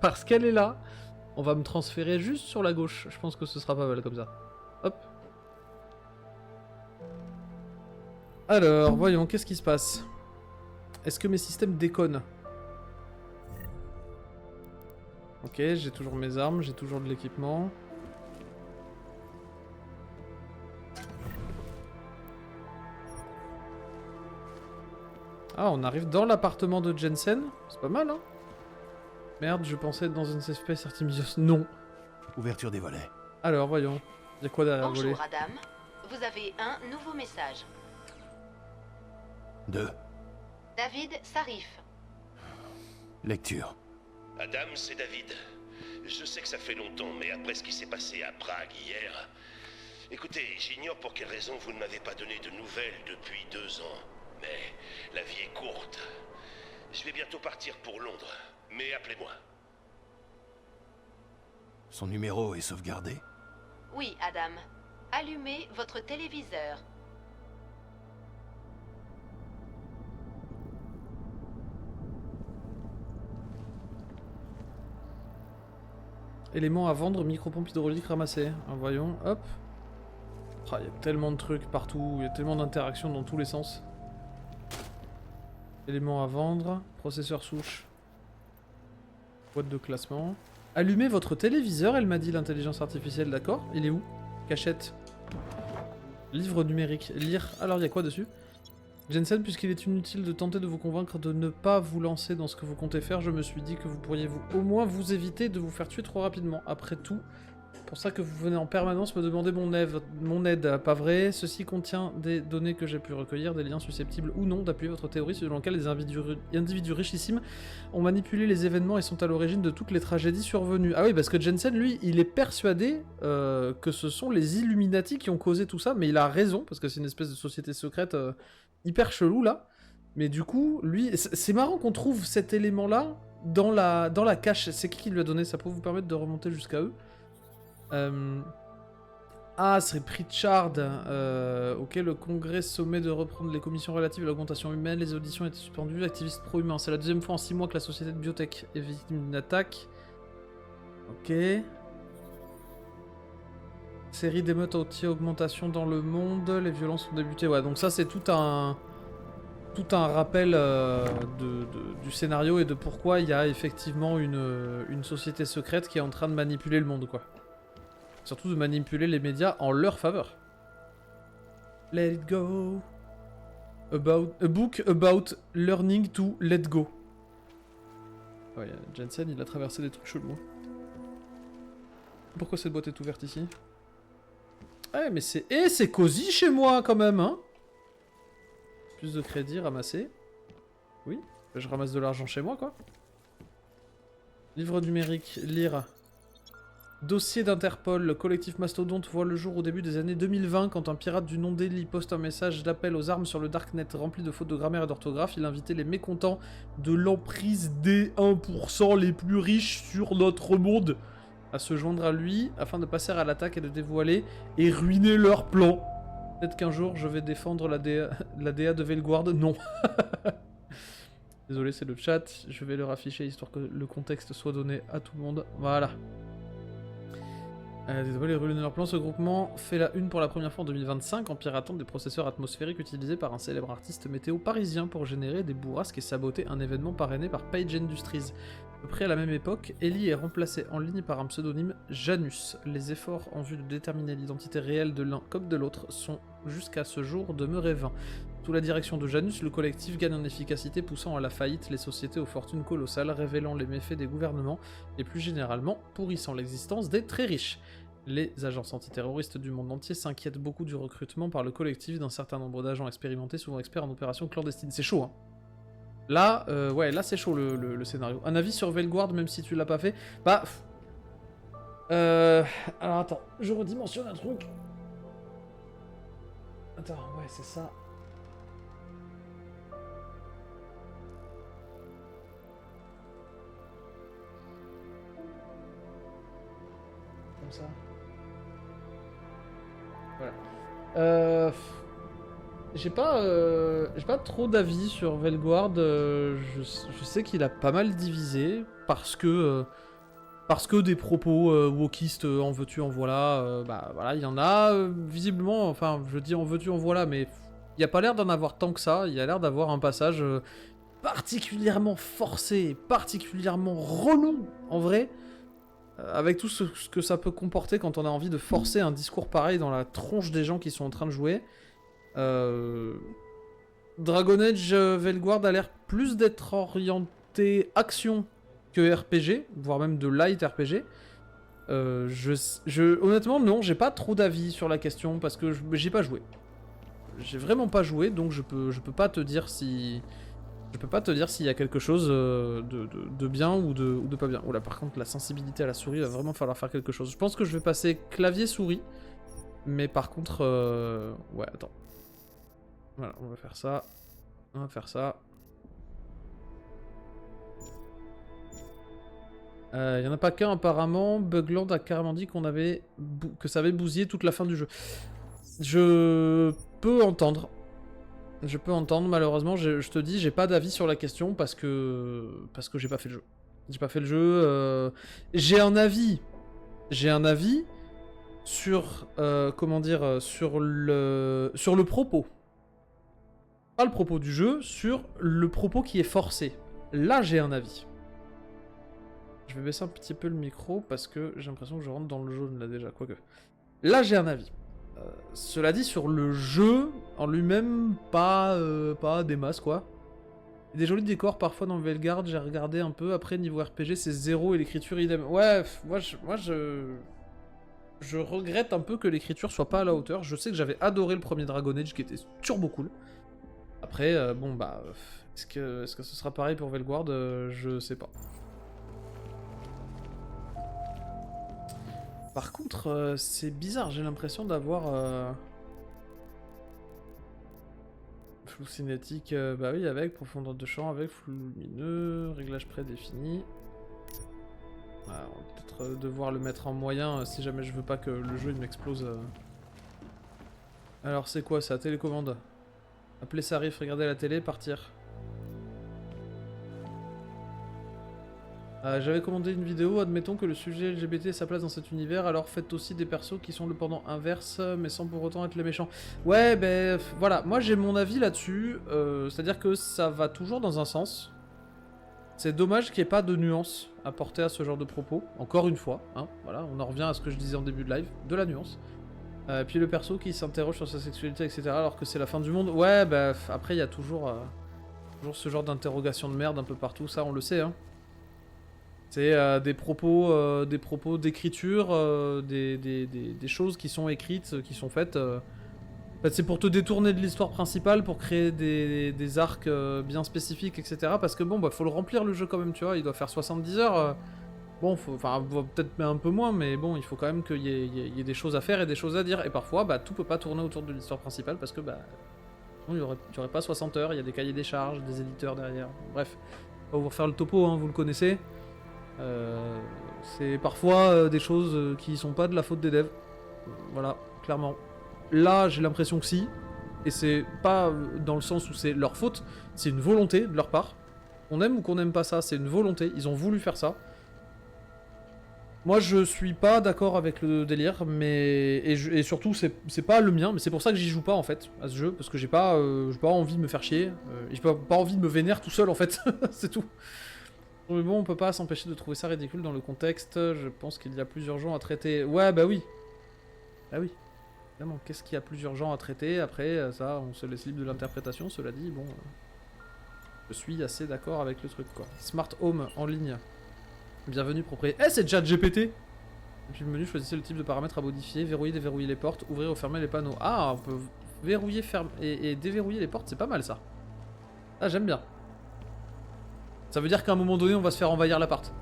Parce qu'elle est là. On va me transférer juste sur la gauche. Je pense que ce sera pas mal comme ça. Hop. Alors, voyons, qu'est-ce qui se passe? Est-ce que mes systèmes déconnent? Ok, j'ai toujours mes armes, j'ai toujours de l'équipement. Ah, on arrive dans l'appartement de Jensen. C'est pas mal, hein? Merde, je pensais être dans une espèce artificieuse. Non. Ouverture des volets. Alors, voyons. Il y a quoi derrière le volet? Bonjour, Adam. Vous avez un nouveau message. 2. David Sarif. Lecture. Adam, c'est David. Je sais que ça fait longtemps, mais après ce qui s'est passé à Prague hier... Écoutez, j'ignore pour quelle raison vous ne m'avez pas donné de nouvelles depuis 2 ans. Mais la vie est courte. Je vais bientôt partir pour Londres, mais appelez-moi. Son numéro est sauvegardé? Oui, Adam. Allumez votre téléviseur. Éléments à vendre, micropompe hydraulique ramassée. Ah, voyons, hop. Oh, il y a tellement de trucs partout, il y a tellement d'interactions dans tous les sens. Éléments à vendre, processeur souche. Boîte de classement. Allumez votre téléviseur, elle m'a dit l'intelligence artificielle, d'accord. Il est où? Cachette. Livre numérique. Lire. Alors, il y a quoi dessus? Jensen, puisqu'il est inutile de tenter de vous convaincre de ne pas vous lancer dans ce que vous comptez faire, je me suis dit que vous pourriez au moins vous éviter de vous faire tuer trop rapidement. Après tout, pour ça que vous venez en permanence me demander mon aide, pas vrai? Ceci contient des données que j'ai pu recueillir, des liens susceptibles ou non d'appuyer votre théorie selon laquelle les individus richissimes ont manipulé les événements et sont à l'origine de toutes les tragédies survenues. Ah oui, parce que Jensen, lui, il est persuadé que ce sont les Illuminati qui ont causé tout ça, mais il a raison, parce que c'est une espèce de société secrète hyper chelou, là. Mais du coup, lui... C'est marrant qu'on trouve cet élément-là dans la cache. C'est qui lui a donné? Ça peut vous permettre de remonter jusqu'à eux. Ah, c'est Pritchard. Ok, le congrès sommet de reprendre les commissions relatives à l'augmentation humaine. Les auditions étaient suspendues. Activistes pro-humains. C'est la deuxième fois en 6 mois que la société de biotech est victime d'une attaque. Ok. Série d'émeutes anti-augmentation dans le monde. Les violences ont débuté. Ouais, donc ça, c'est tout un rappel du scénario et de pourquoi il y a effectivement une société secrète qui est en train de manipuler le monde, quoi. Surtout de manipuler les médias en leur faveur. Let it go. A book about learning to let go. Ouais, Jensen, il a traversé des trucs chelous. Pourquoi cette boîte est ouverte ici? Ouais, mais c'est... Eh, c'est cosy chez moi, quand même, hein. Plus de crédit, ramasser. Oui, je ramasse de l'argent chez moi, quoi. Livre numérique, lire... Dossier d'Interpol, le collectif Mastodonte voit le jour au début des années 2020 quand un pirate du nom d'Eli poste un message d'appel aux armes sur le Darknet rempli de fautes de grammaire et d'orthographe. Il invitait les mécontents de l'emprise des 1% les plus riches sur notre monde à se joindre à lui afin de passer à l'attaque et de dévoiler et ruiner leur plan. Peut-être qu'un jour je vais défendre la DA de Velguard. Non. Désolé, c'est le chat. Je vais leur afficher histoire que le contexte soit donné à tout le monde. Voilà. Désolé, ruiner leur plan. Ce groupement fait la une pour la première fois en 2025 en piratant des processeurs atmosphériques utilisés par un célèbre artiste météo parisien pour générer des bourrasques et saboter un événement parrainé par Page Industries. À peu près à la même époque, Ellie est remplacé en ligne par un pseudonyme Janus. Les efforts en vue de déterminer l'identité réelle de l'un comme de l'autre sont jusqu'à ce jour demeurés vains. Sous la direction de Janus, le collectif gagne en efficacité, poussant à la faillite les sociétés aux fortunes colossales, révélant les méfaits des gouvernements et plus généralement pourrissant l'existence des très riches. Les agences antiterroristes du monde entier s'inquiètent beaucoup du recrutement par le collectif d'un certain nombre d'agents expérimentés, souvent experts en opérations clandestines. C'est chaud, hein. Là, ouais, là c'est chaud le scénario. Un avis sur Velguard, même si tu l'as pas fait. Bah... Alors attends, je redimensionne un truc. Attends, ouais, c'est ça. Comme ça. Voilà. J'ai pas trop d'avis sur Velguard. Je sais qu'il a pas mal divisé parce que des propos wokistes en veux-tu en voilà. Bah voilà, il y en a visiblement. Enfin, je dis en veux-tu en voilà, mais il y a pas l'air d'en avoir tant que ça. Il y a l'air d'avoir un passage particulièrement forcé, particulièrement relou en vrai. Avec tout ce que ça peut comporter quand on a envie de forcer un discours pareil dans la tronche des gens qui sont en train de jouer. Dragon Age Velguard a l'air plus d'être orienté action que RPG, voire même de light RPG. Honnêtement, non, j'ai pas trop d'avis sur la question parce que j'ai pas joué. J'ai vraiment pas joué, donc je peux pas te dire si... Je peux pas te dire s'il y a quelque chose de bien ou de pas bien. Oula, par contre, la sensibilité à la souris, il va vraiment falloir faire quelque chose. Je pense que je vais passer clavier-souris. Mais par contre... Ouais, attends. Voilà, on va faire ça. On va faire ça. Il y en a pas qu'un apparemment. Bugland a carrément dit que ça avait bousillé toute la fin du jeu. Je peux entendre. Je peux entendre, malheureusement, je te dis, j'ai pas d'avis sur la question parce que j'ai pas fait le jeu. J'ai pas fait le jeu. J'ai un avis. sur, comment dire, sur le propos. Pas le propos du jeu, sur le propos qui est forcé. Là, j'ai un avis. Je vais baisser un petit peu le micro parce que j'ai l'impression que je rentre dans le jaune là déjà, quoique. Là, j'ai un avis. Cela dit, sur le jeu en lui-même, pas des masses quoi. Il y a des jolis décors parfois dans Veilguard, j'ai regardé un peu. Après, niveau RPG, c'est 0 et l'écriture idem. Ouais, moi je regrette un peu que l'écriture soit pas à la hauteur. Je sais que j'avais adoré le premier Dragon Age qui était turbo cool. Après, bon bah, est-ce que ce sera pareil pour Veilguard? Je sais pas. Par contre, c'est bizarre, j'ai l'impression d'avoir... Flou cinétique, bah oui, avec profondeur de champ, avec flou lumineux, réglage prédéfini. Voilà, on va peut-être devoir le mettre en moyen si jamais je veux pas que le jeu il m'explose. Alors c'est quoi ça? Télécommande. Appeler Sarif, regarder la télé, partir. J'avais commandé une vidéo, admettons que le sujet LGBT ait sa place dans cet univers, alors faites aussi des persos qui sont le pendant inverse, mais sans pour autant être les méchants. Ouais, ben voilà, moi j'ai mon avis là-dessus, c'est-à-dire que ça va toujours dans un sens. C'est dommage qu'il n'y ait pas de nuance apportée à ce genre de propos, encore une fois, hein, voilà, on en revient à ce que je disais en début de live, de la nuance. Puis le perso qui s'interroge sur sa sexualité, etc., alors que c'est la fin du monde, ouais, bah après il y a toujours ce genre d'interrogation de merde un peu partout, ça on le sait, hein. C'est des propos d'écriture, des choses qui sont écrites, qui sont faites. En fait, c'est pour te détourner de l'histoire principale, pour créer des arcs bien spécifiques, etc. Parce que bon, bah faut le remplir le jeu quand même, tu vois. Il doit faire 70 heures. Bon, enfin peut-être un peu moins, mais bon, il faut quand même qu'il y ait des choses à faire et des choses à dire. Et parfois, bah tout peut pas tourner autour de l'histoire principale parce que bah il y aurait pas 60 heures. Il y a des cahiers des charges, des éditeurs derrière. Bref, on va vous refaire le topo, hein, vous le connaissez. C'est parfois des choses qui sont pas de la faute des devs. Voilà, clairement. Là, j'ai l'impression que si. Et c'est pas dans le sens où c'est leur faute, c'est une volonté de leur part. Qu'on aime ou qu'on n'aime pas ça, c'est une volonté. Ils ont voulu faire ça. Moi, je suis pas d'accord avec le délire, mais... Et surtout, c'est pas le mien, mais c'est pour ça que j'y joue pas, en fait, à ce jeu. Parce que j'ai pas envie de me faire chier. J'ai pas envie de me vénérer tout seul, en fait. C'est tout. Mais bon, on peut pas s'empêcher de trouver ça ridicule dans le contexte. Je pense qu'il y a plus urgent à traiter. Ouais, bah oui. Bah oui. Évidemment, qu'est-ce qu'il y a plus urgent à traiter? Après, ça, on se laisse libre de l'interprétation. Cela dit, bon... je suis assez d'accord avec le truc, quoi. Smart Home en ligne. Bienvenue, propriétaire. Eh, c'est ChatGPT! Depuis le menu, choisissez le type de paramètres à modifier. Verrouiller, déverrouiller les portes. Ouvrir ou fermer les panneaux. Ah, on peut verrouiller, fermer et déverrouiller les portes. C'est pas mal, ça. Ah, j'aime bien. Ça veut dire qu'à un moment donné, on va se faire envahir l'appart.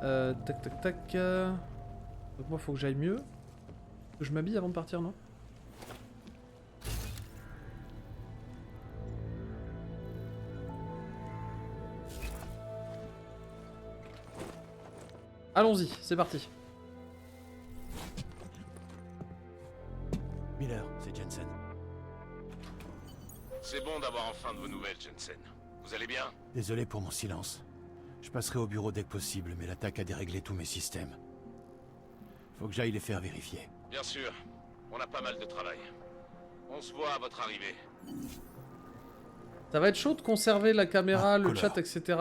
Tac, tac, tac. Donc moi, faut que j'aille mieux. Je m'habille avant de partir, non? Allons-y, c'est parti. Miller, c'est Jensen. C'est bon d'avoir enfin de vos nouvelles, Jensen. Vous allez bien? Désolé pour mon silence. Je passerai au bureau dès que possible, mais l'attaque a déréglé tous mes systèmes. Faut que j'aille les faire vérifier. Bien sûr. On a pas mal de travail. On se voit à votre arrivée. Ça va être chaud de conserver la caméra, le chat, etc.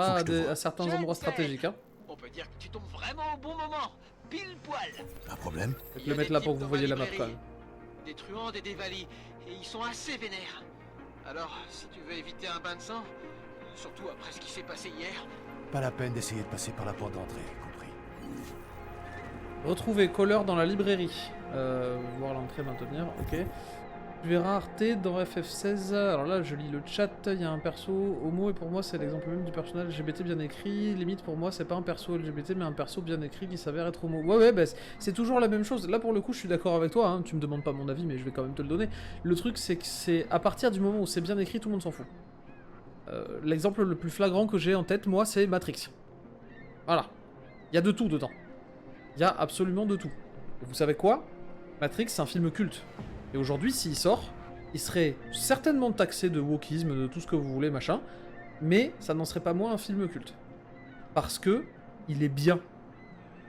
à certains endroits stratégiques, hein. On peut dire que tu tombes vraiment au bon moment. Pile poil. Pas de problème. Je vais le mettre là pour que vous voyez la map quand même. Des truands et des valis. Et ils sont assez vénères. Alors, si tu veux éviter un bain de sang, surtout après ce qui s'est passé hier... Pas la peine d'essayer de passer par la porte d'entrée, compris. Retrouver Caller dans la librairie. Voir l'entrée maintenir, ok. Tu verras Arte dans FF16. Alors là, je lis le chat. Il y a un perso homo et pour moi, c'est l'exemple même du personnage LGBT bien écrit. Limite, pour moi, c'est pas un perso LGBT, mais un perso bien écrit qui s'avère être homo. Ouais, bah, c'est toujours la même chose. Là, pour le coup, je suis d'accord avec toi. Hein. Tu me demandes pas mon avis, mais je vais quand même te le donner. Le truc, c'est que c'est à partir du moment où c'est bien écrit, tout le monde s'en fout. L'exemple le plus flagrant que j'ai en tête, moi, c'est Matrix. Voilà. Il y a de tout dedans. Il y a absolument de tout. Et vous savez quoi? Matrix, c'est un film culte. Et aujourd'hui, s'il sort, il serait certainement taxé de wokisme, de tout ce que vous voulez, machin, mais ça n'en serait pas moins un film culte. Parce que il est bien.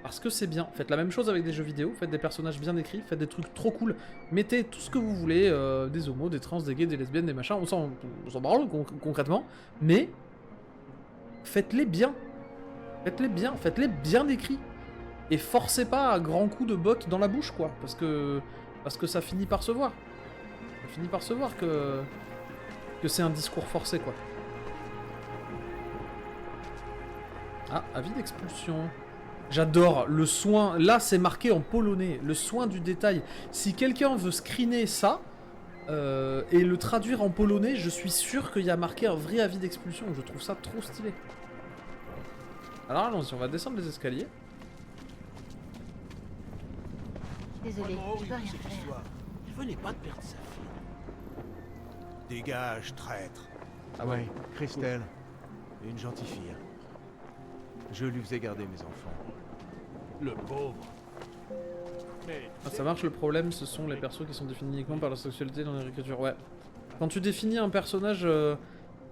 Parce que c'est bien. Faites la même chose avec des jeux vidéo, faites des personnages bien écrits, faites des trucs trop cool. Mettez tout ce que vous voulez, des homos, des trans, des gays, des lesbiennes, des machins, on s'en branle concrètement. Mais faites-les bien. Faites-les bien, faites-les bien écrits. Et forcez pas à grands coups de bottes dans la bouche, quoi. Parce que ça finit par se voir. Ça finit par se voir que c'est un discours forcé, quoi. Ah, avis d'expulsion. J'adore le soin. Là, c'est marqué en polonais. Le soin du détail. Si quelqu'un veut screener ça et le traduire en polonais, je suis sûr qu'il y a marqué un vrai avis d'expulsion. Je trouve ça trop stylé. Alors allons-y, on va descendre les escaliers. Désolé, je peux rien faire. Il venait pas de perdre sa fille. Dégage, traître. Ah ouais, Christelle. Une gentille fille. Je lui faisais garder mes enfants. Le pauvre. Ah, ça marche, le problème, ce sont les persos qui sont définis uniquement par leur sexualité dans les écritures. Ouais. Quand tu définis un personnage,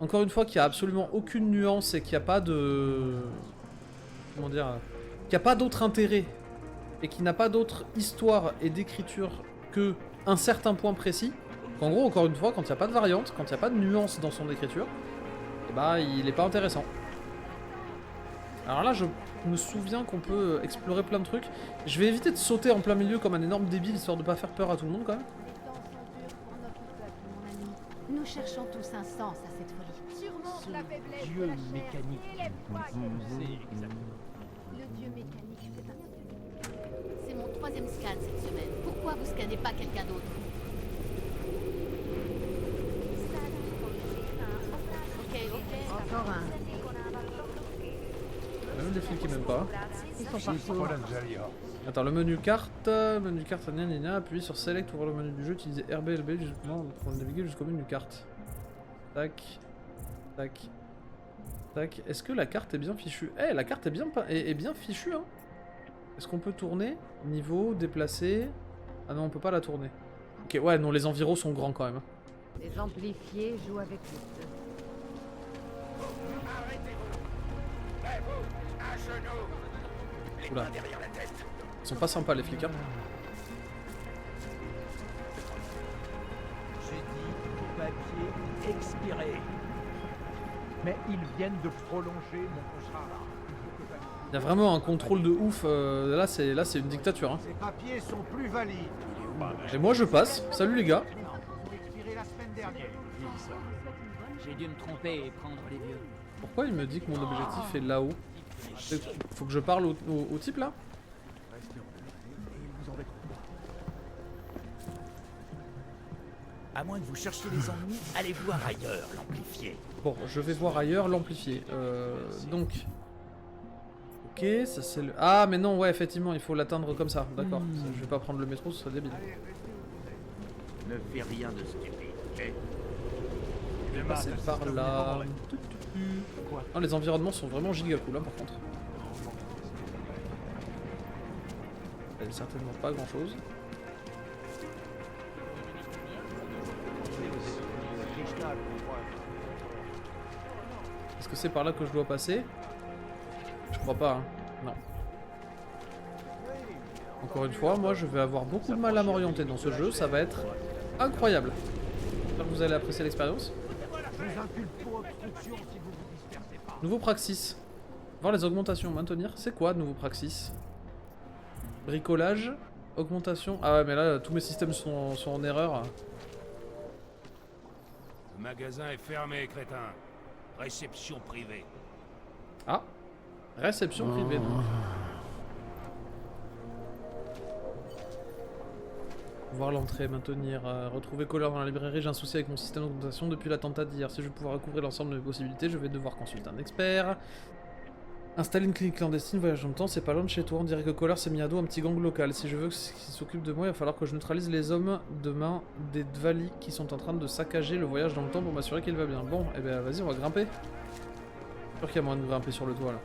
encore une fois, qui a absolument aucune nuance et qui a pas de... Comment dire, qui a pas d'autre intérêt et qui n'a pas d'autre histoire et d'écriture que un certain point précis, qu'en gros, encore une fois, quand il n'y a pas de variante, quand il n'y a pas de nuance dans son écriture, et bah il est pas intéressant. Alors là, je me souviens qu'on peut explorer plein de trucs. Je vais éviter de sauter en plein milieu comme un énorme débile, histoire de pas faire peur à tout le monde quand même. Nous cherchons tous un sens à cette folie. Sûrement la faiblesse dieu de la chair mécanique. et les poignets. Le dieu mécanique fait un... C'est mon 3e scan cette semaine. Pourquoi vous scannez pas quelqu'un d'autre? Ok. Encore un. Même des filles qui m'aiment pas. Ils sont partout. Attends, le menu carte, gna gna gna, appuyez sur Select pour voir le menu du jeu, utilisez RBLB pour naviguer jusqu'au menu carte. Tac, tac, tac. Est-ce que la carte est bien fichue? Eh, la carte est bien fichue, hein. Est-ce qu'on peut tourner? Niveau, déplacer... Ah non, on peut pas la tourner. Ok, ouais, non, les environs sont grands quand même. Hein. Les amplifiés jouent avec vous. Oula. Ils sont pas sympas les flics, hein. J'ai dit papier expiré. Mais ils viennent de prolonger mon contrat. Il y a vraiment un contrôle de ouf. Là, c'est une dictature. Hein. Ces papiers sont plus valides. Et moi, je passe. Salut les gars. Ils ont expiré la semaine dernière. J'ai dû me tromper et prendre les vieux. Pourquoi il me dit que mon objectif est là-haut? Faut que je parle au type là? À moins que vous cherchiez les ennuis, allez voir ailleurs l'amplifié. Bon, je vais voir ailleurs l'amplifié. Donc... Ok, ça c'est le... Ah, mais non, ouais, effectivement, il faut l'atteindre comme ça. D'accord. Je vais pas prendre le métro, ce serait débile. Ne fais rien de stupide, ok? Je vais passer par là... Non, les environnements sont vraiment giga cool, hein, par contre. Il y a certainement pas grand chose. Est-ce que c'est par là que je dois passer? Je crois pas, hein. Non. Encore une fois, moi je vais avoir beaucoup de mal à m'orienter dans ce jeu, ça va être incroyable. J'espère que vous allez apprécier l'expérience. Nouveau praxis. Voir les augmentations, maintenir. C'est quoi nouveau praxis? Bricolage, augmentation. Ah ouais, mais là tous mes systèmes sont en erreur. Le magasin est fermé, crétin. Réception privée. Ah, réception privée donc. Voir l'entrée, maintenir, retrouver Collard dans la librairie. J'ai un souci avec mon système d'augmentation depuis l'attentat d'hier. Si je veux pouvoir recouvrir l'ensemble de mes possibilités, je vais devoir consulter un expert. Installer une clinique clandestine, voyage en temps, c'est pas loin de chez toi. On dirait que Collard s'est mis à dos un petit gang local. Si je veux qu'il s'occupe de moi, il va falloir que je neutralise les hommes de main des Dvali qui sont en train de saccager le voyage dans le temps pour m'assurer qu'il va bien. Bon, et ben vas-y, on va grimper. Je suis sûr qu'il y a moyen de grimper sur le toit là.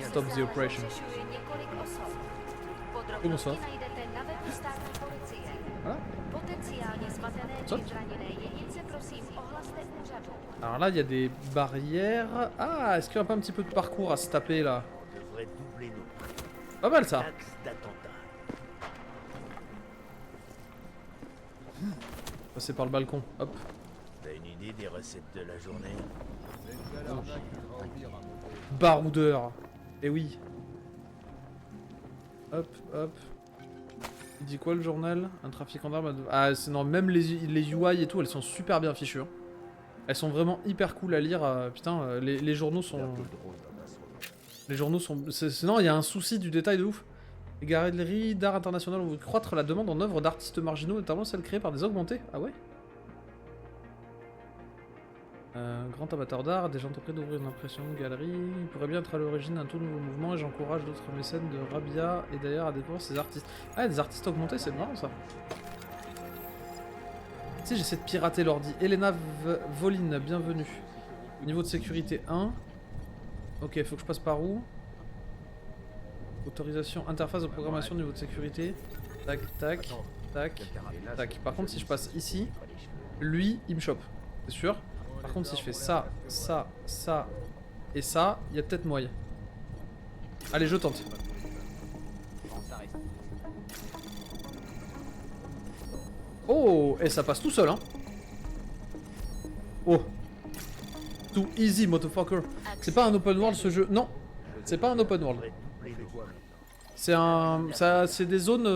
Stop the operation. Oh, bonsoir. Voilà. Saute. Alors là, il y a des barrières. Ah, est-ce qu'il n'y a pas un petit peu de parcours à se taper là? Pas mal ça. Passer par le balcon, hop. T'as une idée des recettes de la journée? Baroudeur. Eh oui. Hop, hop. Il dit quoi le journal? Un trafiquant d'armes. Ah, c'est non, même les UI et tout, elles sont super bien fichues. Hein. Elles sont vraiment hyper cool à lire. Putain, les journaux sont. Les journaux sont. Non, il y a un souci du détail de ouf. Les galeries d'art international vont croître la demande en œuvres d'artistes marginaux, notamment celles créées par des augmentés. Ah ouais? Grand amateur d'art, déjà entrepris d'ouvrir une impression de galerie. Il pourrait bien être à l'origine d'un tout nouveau mouvement et j'encourage d'autres mécènes de Rabia et d'ailleurs à découvrir ces artistes. Ah, des artistes augmentés, c'est marrant ça. Tu sais, j'essaie de pirater l'ordi. Elena Voline, bienvenue. Niveau de sécurité 1. Ok, faut que je passe par où? Autorisation, interface de programmation, niveau de sécurité. Tac, tac, tac, tac. Par contre, si je passe ici, lui, il me chope. C'est sûr. Par contre, si je fais ça, ça, ça et ça, il y a peut-être moyen. Allez, je tente. Oh, et ça passe tout seul, hein. Oh. Too easy, motherfucker. C'est pas un open world ce jeu. Non, c'est pas un open world. C'est des zones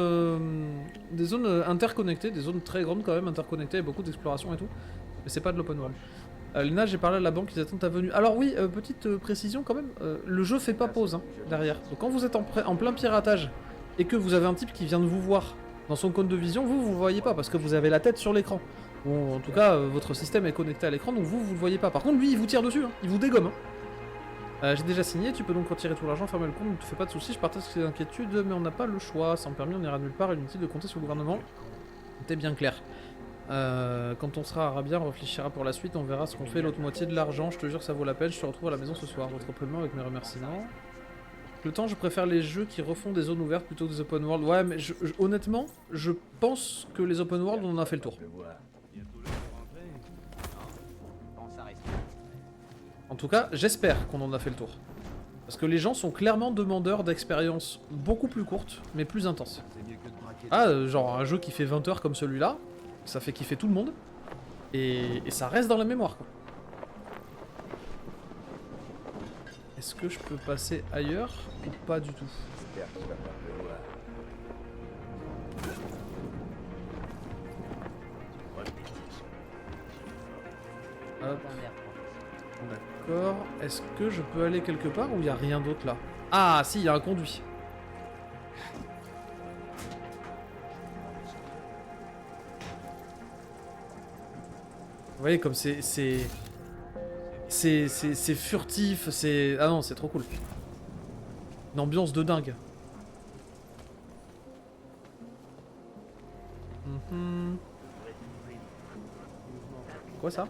interconnectées, des zones très grandes quand même, interconnectées, avec beaucoup d'exploration et tout. Mais c'est pas de l'open world. Lina, j'ai parlé à la banque, ils attendent ta venue. Alors oui, petite précision quand même, le jeu fait pas pause hein, derrière. Donc quand vous êtes en plein piratage et que vous avez un type qui vient de vous voir dans son cône de vision, vous le voyez pas parce que vous avez la tête sur l'écran. Ou en tout cas, votre système est connecté à l'écran, donc vous le voyez pas. Par contre, lui, il vous tire dessus, hein, il vous dégomme. Hein. J'ai déjà signé, tu peux donc retirer tout l'argent, fermer le compte, ne te fais pas de soucis, je partage ces inquiétudes, mais on n'a pas le choix. Sans permis, on n'ira nulle part, inutile de compter sur le gouvernement. C'était bien clair. Quand on sera arabien, on réfléchira pour la suite, on verra ce qu'on fait, l'autre moitié de l'argent, je te jure que ça vaut la peine, je te retrouve à la maison ce soir. Votre paiement avec mes remerciements. Le temps, je préfère les jeux qui refont des zones ouvertes plutôt que des open world. Ouais, mais honnêtement, je pense que les open world, on en a fait le tour. En tout cas, j'espère qu'on en a fait le tour. Parce que les gens sont clairement demandeurs d'expériences beaucoup plus courtes, mais plus intenses. Ah, genre un jeu qui fait 20 heures comme celui-là, ça fait kiffer tout le monde, et ça reste dans la mémoire, quoi. Est-ce que je peux passer ailleurs ou pas du tout? Hop. D'accord. Est-ce que je peux aller quelque part ou il n'y a rien d'autre là? Ah si, il y a un conduit. Vous voyez comme c'est furtif, c'est... Ah non, c'est trop cool. Une ambiance de dingue. Quoi ça?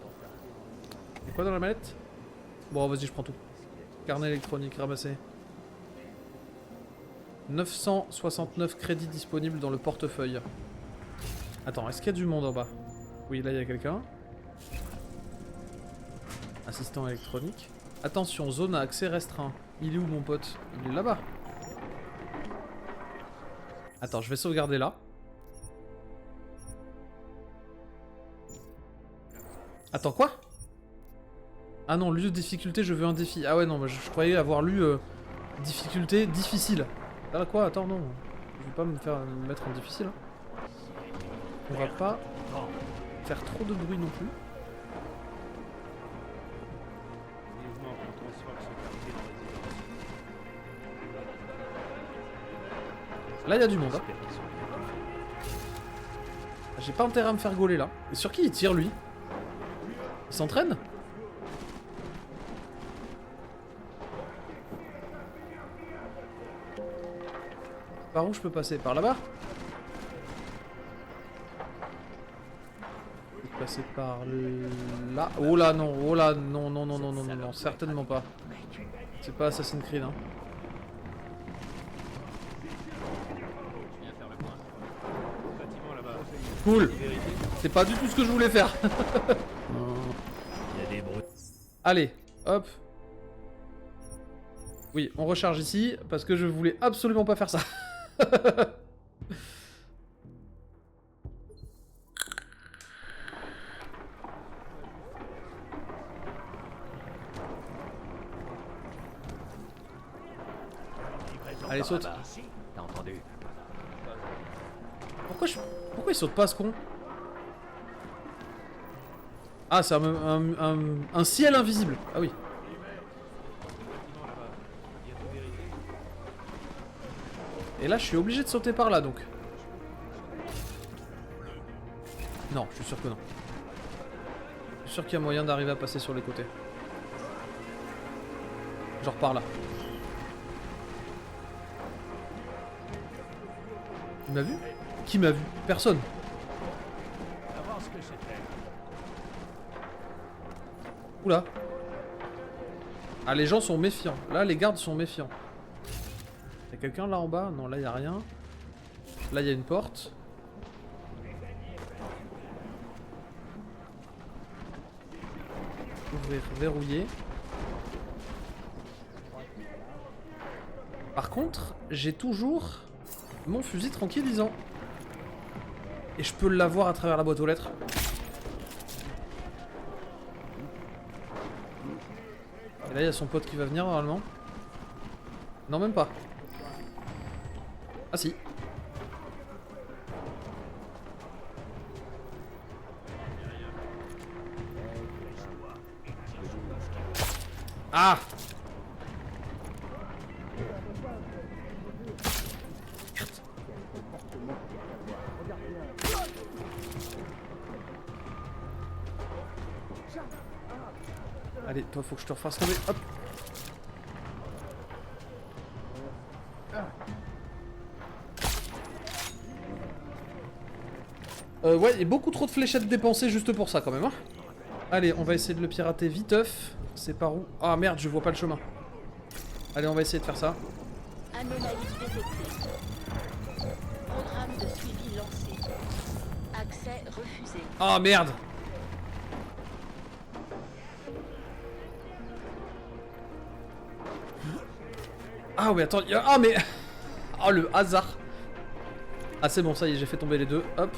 C'est quoi dans la mallette? Bon, vas-y, je prends tout. Carnet électronique ramassé. 969 crédits disponibles dans le portefeuille. Attends, est-ce qu'il y a du monde en bas? Oui, là, il y a quelqu'un. Assistant électronique. Attention, zone à accès restreint. Il est où, mon pote? Il est là-bas. Attends, je vais sauvegarder là. Attends, quoi? Ah non, lieu de difficulté, je veux un défi. Ah ouais, non, je croyais avoir lu difficulté difficile. Ah quoi? Attends, non. Je vais pas me mettre en difficile. Hein. On va pas faire trop de bruit non plus. Là, il y a du monde. Hein. J'ai pas intérêt à me faire gauler là. Et sur qui il tire, lui? Il s'entraîne? Par où je peux passer? Par là-bas? Je peux passer par là. Oh là non, oh là non, non, non, non, non, non, non, certainement pas. C'est pas Assassin's Creed, hein. Cool. C'est pas du tout ce que je voulais faire. Allez, hop. Oui, on recharge ici, parce que je voulais absolument pas faire ça. Allez, saute. T'as entendu? Pourquoi il saute pas, ce con? Ah, c'est un ciel invisible. Ah oui. Et là, je suis obligé de sauter par là, donc. Non, je suis sûr que non. Je suis sûr qu'il y a moyen d'arriver à passer sur les côtés. Genre par là. Il m'a vu? Qui m'a vu? Personne. Oula. Ah, les gens sont méfiants. Là, les gardes sont méfiants. Y'a quelqu'un là en bas? Non, là, y'a rien. Là, y'a une porte. Ouvrir, verrouiller. Par contre, j'ai toujours mon fusil tranquillisant. Et je peux l'avoir à travers la boîte aux lettres. Et là, il y a son pote qui va venir normalement. Non, même pas. Ah si. Ah! Allez, toi, faut que je te refasse tomber. Hop! Ouais, il y a beaucoup trop de fléchettes dépensées juste pour ça quand même. Hein. Allez, on va essayer de le pirater viteuf. C'est par où? Ah merde, je vois pas le chemin. Allez, on va essayer de faire ça. Anomalie détectée. Programme de suivi lancé. Accès refusé. Ah merde. Ah ouais, attends, ah mais... Oh le hasard. Ah c'est bon, ça y est, j'ai fait tomber les deux. Hop.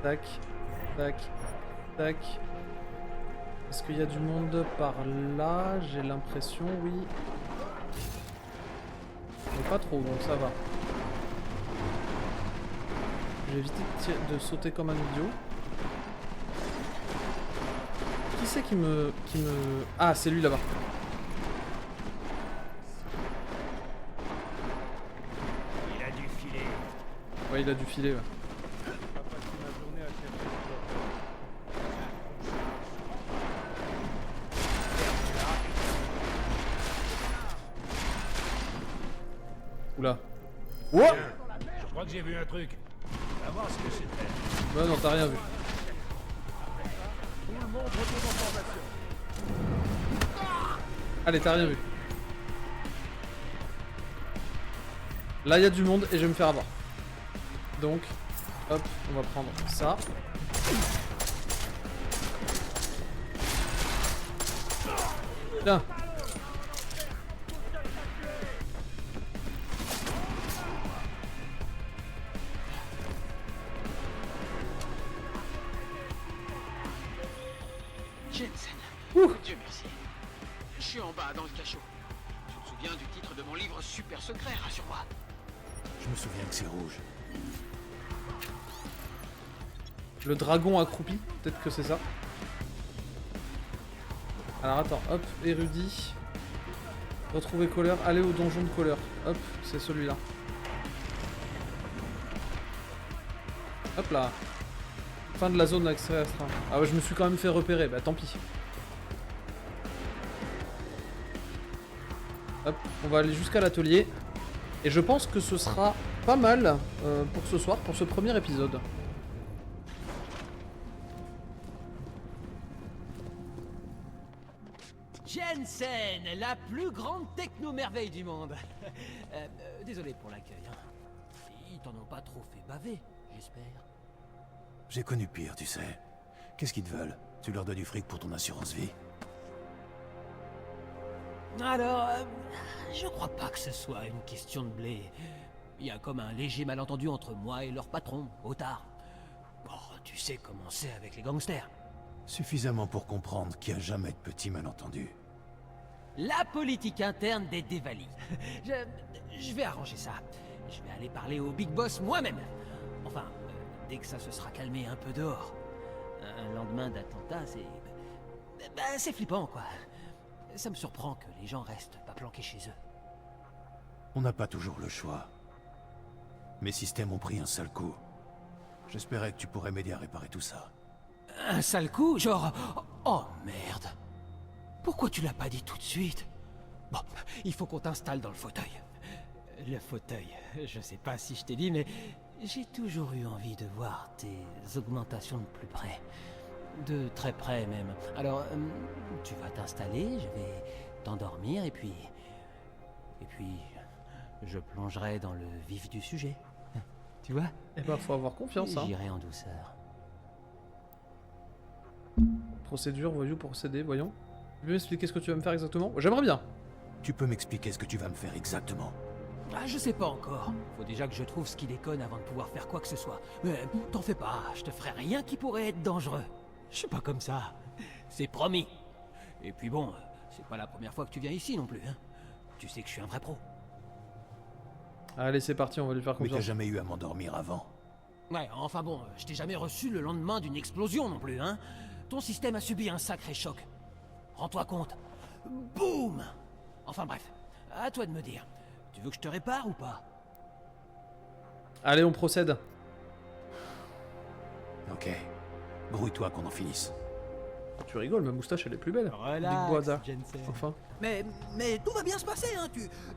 Tac, tac, tac. Est-ce qu'il y a du monde par là? J'ai l'impression, oui. Mais pas trop, donc ça va. J'ai évité de sauter comme un idiot. Qui c'est qui me... Ah, c'est lui là-bas. Il a dû filer. Ouais, il a dû filer, ouais. Oula. Wow. Je crois que j'ai vu un truc. On va voir ce que c'était. Ouais, non, t'as rien vu. Allez, t'as rien vu. Là, il y a du monde et je vais me faire avoir. Donc, hop, on va prendre ça. Tiens. Jensen. Dieu merci. Je suis en bas dans le cachot. Tu te souviens du titre de mon livre super secret, rassure-moi. Je me souviens que c'est rouge. Le dragon accroupi, peut-être que c'est ça. Alors attends, hop, érudit. Retrouver Kohler, aller au donjon de Kohler. Hop, c'est celui-là. Hop là. Fin de la zone d'accès restreint. Ah ouais, je me suis quand même fait repérer, bah tant pis. Hop, on va aller jusqu'à l'atelier. Et je pense que ce sera pas mal pour ce soir, pour ce premier épisode. Jensen, la plus grande techno-merveille du monde. Désolé pour l'accueil. Hein. t'en ont pas trop fait baver, j'espère. J'ai connu pire, tu sais. Qu'est-ce qu'ils te veulent? Tu leur donnes du fric pour ton assurance vie? Alors, je crois pas que ce soit une question de blé. Il y a comme un léger malentendu entre moi et leur patron, Otard. Bon, tu sais comment c'est avec les gangsters. Suffisamment pour comprendre qu'il n'y a jamais de petits malentendus. La politique interne des Dévalis. Je vais arranger ça. Je vais aller parler au Big Boss moi-même. Enfin, dès que ça se sera calmé un peu dehors. Un lendemain d'attentat, c'est flippant, quoi. Ça me surprend que les gens restent pas planqués chez eux. On n'a pas toujours le choix. Mes systèmes ont pris un sale coup. J'espérais que tu pourrais m'aider à réparer tout ça. Un sale coup? Genre... Oh merde. Pourquoi tu l'as pas dit tout de suite? Bon, il faut qu'on t'installe dans le fauteuil. Le fauteuil, je sais pas si je t'ai dit, mais j'ai toujours eu envie de voir tes augmentations de plus près. De très près même. Alors, tu vas t'installer, je vais t'endormir et puis... je plongerai dans le vif du sujet. Tu vois? Eh ben, faut avoir confiance, hein. J'irai en douceur. Procédure, voyou, procéder, voyons. Tu peux m'expliquer ce que tu vas me faire exactement? J'aimerais bien. Tu peux m'expliquer ce que tu vas me faire exactement? Ah, je sais pas encore. Faut déjà que je trouve ce qui déconne avant de pouvoir faire quoi que ce soit. Mais t'en fais pas, je te ferai rien qui pourrait être dangereux. Je suis pas comme ça. C'est promis. Et puis bon, c'est pas la première fois que tu viens ici non plus, hein. Tu sais que je suis un vrai pro. Allez, c'est parti, on va lui faire Mais confiance. t'as jamais eu à m'endormir avant? Ouais, enfin bon, je t'ai jamais reçu le lendemain d'une explosion non plus, hein. Ton système a subi un sacré choc. Rends-toi compte. Boum! Enfin bref, à toi de me dire. Tu veux que je te répare ou pas? Allez, on procède. Ok. Grouille-toi qu'on en finisse. Tu rigoles, ma moustache elle est plus belle. Relax, Big Boada. Jensen. Enfin. Mais tout va bien se passer, hein.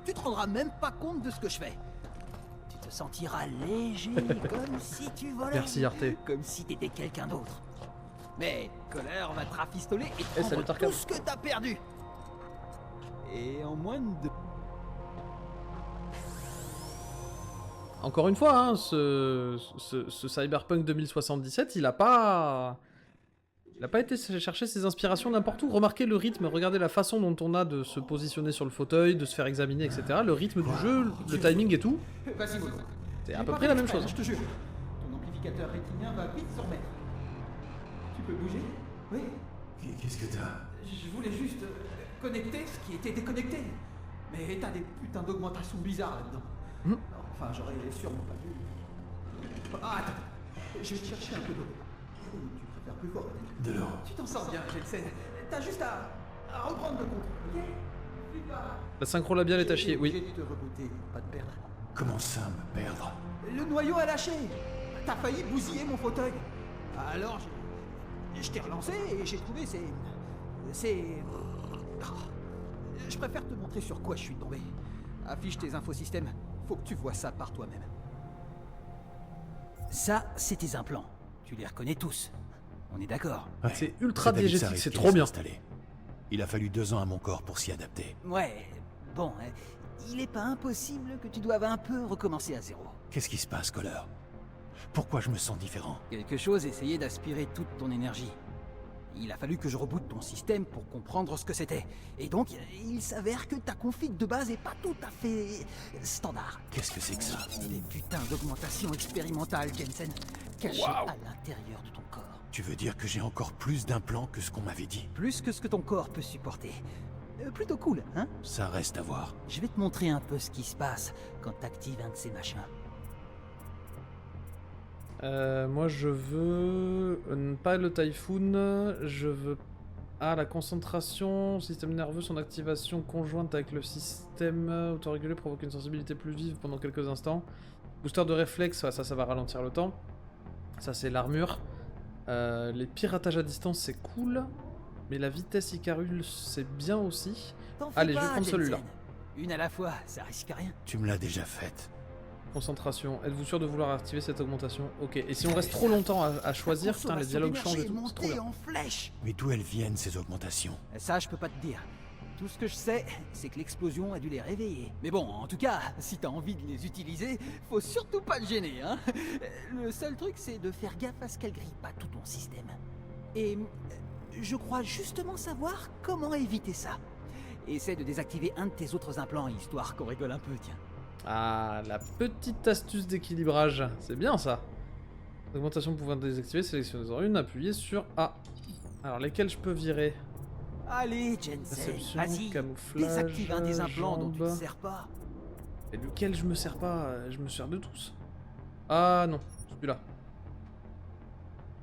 Tu te rendras même pas compte de ce que je fais. Tu te sentiras léger, comme si tu volais. Merci, Arte. Comme si t'étais quelqu'un d'autre. Mais Connor va te rafistoler et Eh, salut, prendre Tarkam. tout ce que t'as perdu. Et en moins de... Encore une fois, hein, ce Cyberpunk 2077, il a pas été chercher ses inspirations n'importe où. Remarquez le rythme, regardez la façon dont on a de se positionner sur le fauteuil, de se faire examiner, etc. Le rythme du jeu, le timing et tout. Vas-y, Mono. C'est à peu près la même chose. Je te jure. Ton amplificateur rétinien va vite se remettre. Tu peux bouger? Oui. Qu'est-ce que t'as? Je voulais juste connecter ce qui était déconnecté. Mais t'as des putains d'augmentations bizarres là-dedans. Enfin, j'aurais sûrement pas dû. Ah, attends. Je vais te chercher un peu d'eau. Ou tu préfères plus fort peut-être? De l'eau. Tu t'en sors bien, Jensen. T'as juste à reprendre le contrôle, ok? Flippe pas. La synchro labiale est à chier, oui. J'ai dû te rebooter, pas te perdre. Comment ça, me perdre? Le noyau a lâché. T'as failli bousiller mon fauteuil. Alors, je t'ai relancé et j'ai trouvé Je préfère te montrer sur quoi je suis tombé. Affiche tes infosystèmes. Faut que tu vois ça par toi-même. Ça, c'est tes implants. Tu les reconnais tous. On est d'accord? Ouais, C'est ultra David diégétique, Sarif c'est qui trop laisse bien. installer. Il a fallu 2 ans à mon corps pour s'y adapter. Ouais, bon, il est pas impossible que tu doives un peu recommencer à zéro. Qu'est-ce qui se passe, Kohler? Pourquoi je me sens différent? Quelque chose essayait d'aspirer toute ton énergie. Il a fallu que je reboote ton système pour comprendre ce que c'était. Et donc, il s'avère que ta config de base est pas tout à fait standard. Qu'est-ce que c'est que ça? Des putains d'augmentations expérimentales, Jensen, cachées à l'intérieur de ton corps. Tu veux dire que j'ai encore plus d'implants que ce qu'on m'avait dit? Plus que ce que ton corps peut supporter. Plutôt cool, hein? Ça reste à voir. Je vais te montrer un peu ce qui se passe quand t'actives un de ces machins. Moi je veux pas le Typhoon, je veux la concentration, système nerveux, son activation conjointe avec le système autorégulé provoque une sensibilité plus vive pendant quelques instants. Booster de réflexe, ça va ralentir le temps. Ça c'est l'armure. Les piratages à distance c'est cool, mais la vitesse Icarus c'est bien aussi. Allez, je vais prendre celui-là. Une à la fois, ça risque rien. Tu me l'as déjà faite. Concentration. Êtes-vous sûr de vouloir activer cette augmentation? Ok. Et si on reste trop longtemps à choisir, putain, les dialogues changent et tout. C'est trop bien. En flèche. Mais d'où elles viennent, ces augmentations? Ça, je peux pas te dire. Tout ce que je sais, c'est que l'explosion a dû les réveiller. Mais bon, en tout cas, si t'as envie de les utiliser, faut surtout pas te gêner, hein. Le seul truc, c'est de faire gaffe à ce qu'elle grille pas tout ton système. Et je crois justement savoir comment éviter ça. Essaie de désactiver un de tes autres implants, histoire qu'on rigole un peu, tiens. Ah, la petite astuce d'équilibrage. C'est bien ça. Augmentation de pouvoir désactiver, sélectionnez-en une, appuyez sur A. Alors, lesquels je peux virer? Allez, Jensen, vas-y, désactive un des implants dont tu te sers pas. Et lequel je me sers pas? Je me sers de tous. Ah non, celui-là.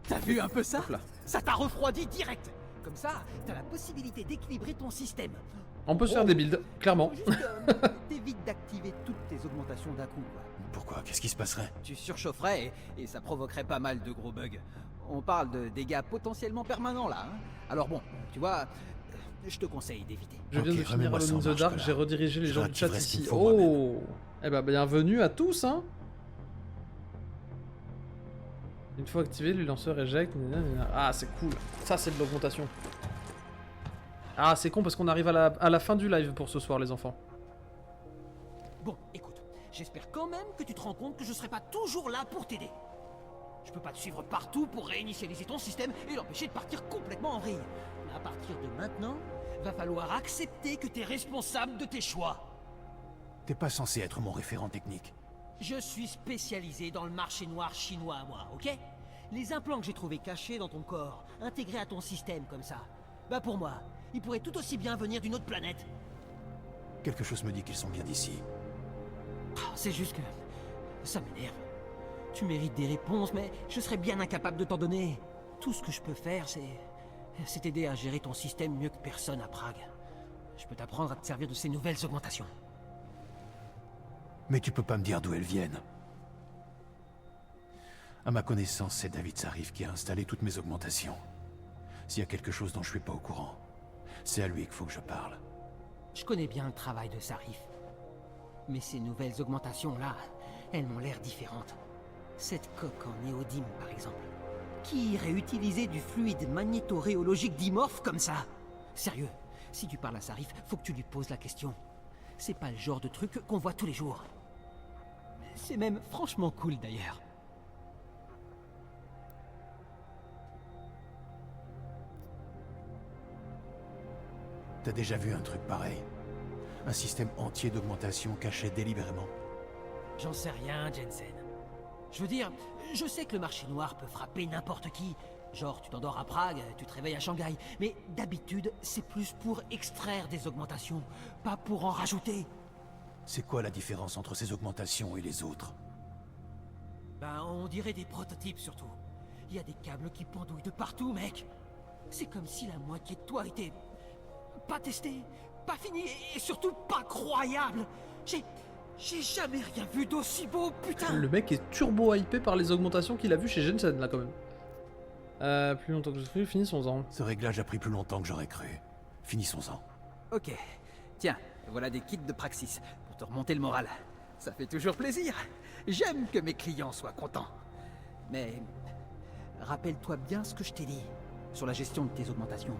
T'as vu un peu ça? Ça t'a refroidi direct. Comme ça, t'as la possibilité d'équilibrer ton système. On peut se faire des builds, clairement. T'évites d'activer toutes tes augmentations d'un coup, quoi. Pourquoi? Qu'est-ce qui se passerait? Tu surchaufferais et ça provoquerait pas mal de gros bugs. On parle de dégâts potentiellement permanents là, hein. Alors bon, tu vois, je te conseille d'éviter. Je viens de finir Alone in the Dark, j'ai redirigé les gens du chat ici. Oh! Eh ben bienvenue à tous, hein. Une fois activé, le lanceur éjecte. Ah, c'est cool. Ça, c'est de l'augmentation. Ah, c'est con parce qu'on arrive à la fin du live pour ce soir, les enfants. Bon, écoute, j'espère quand même que tu te rends compte que je serai pas toujours là pour t'aider. Je peux pas te suivre partout pour réinitialiser ton système et l'empêcher de partir complètement en vrille. Mais à partir de maintenant, va falloir accepter que t'es responsable de tes choix. T'es pas censé être mon référent technique. Je suis spécialisé dans le marché noir chinois, moi, ok? Les implants que j'ai trouvés cachés dans ton corps, intégrés à ton système comme ça, bah pour moi, ils pourraient tout aussi bien venir d'une autre planète. Quelque chose me dit qu'ils sont bien d'ici. C'est juste que... ça m'énerve. Tu mérites des réponses, mais je serais bien incapable de t'en donner. Tout ce que je peux faire, c'est t'aider à gérer ton système mieux que personne à Prague. Je peux t'apprendre à te servir de ces nouvelles augmentations. Mais tu peux pas me dire d'où elles viennent. À ma connaissance, c'est David Sarif qui a installé toutes mes augmentations. S'il y a quelque chose dont je suis pas au courant, c'est à lui qu'il faut que je parle. Je connais bien le travail de Sarif. Mais ces nouvelles augmentations-là, elles m'ont l'air différentes. Cette coque en néodyme, par exemple. Qui irait utiliser du fluide magnétoréologique dimorphe comme ça? Sérieux, si tu parles à Sarif, faut que tu lui poses la question. C'est pas le genre de truc qu'on voit tous les jours. C'est même franchement cool d'ailleurs. T'as déjà vu un truc pareil? Un système entier d'augmentation caché délibérément? J'en sais rien, Jensen. Je veux dire, je sais que le marché noir peut frapper n'importe qui. Genre, tu t'endors à Prague, tu te réveilles à Shanghai. Mais d'habitude, c'est plus pour extraire des augmentations, pas pour en rajouter. C'est quoi la différence entre ces augmentations et les autres? Ben, on dirait des prototypes surtout. Il y a des câbles qui pendouillent de partout, mec. C'est comme si la moitié de toi était... pas testé, pas fini et surtout pas croyable. J'ai jamais rien vu d'aussi beau, putain. Le mec est turbo hypé par les augmentations qu'il a vues chez Jensen, là, quand même. Plus longtemps que je cru, finissons-en. Ce réglage a pris plus longtemps que j'aurais cru. Finissons-en. Ok. Tiens, voilà des kits de Praxis, pour te remonter le moral. Ça fait toujours plaisir. J'aime que mes clients soient contents. Mais... rappelle-toi bien ce que je t'ai dit sur la gestion de tes augmentations.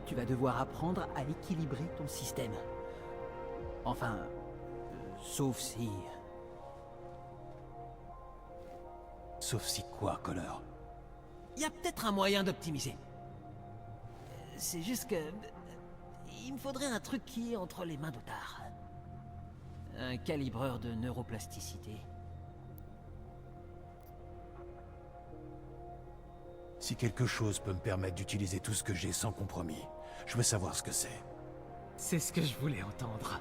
Tu vas devoir apprendre à équilibrer ton système. Enfin... sauf si... Sauf si quoi, Connor? Il y a peut-être un moyen d'optimiser. C'est juste que... il me faudrait un truc qui est entre les mains d'Otar. Un calibreur de neuroplasticité. Si quelque chose peut me permettre d'utiliser tout ce que j'ai sans compromis, je veux savoir ce que c'est. C'est ce que je voulais entendre.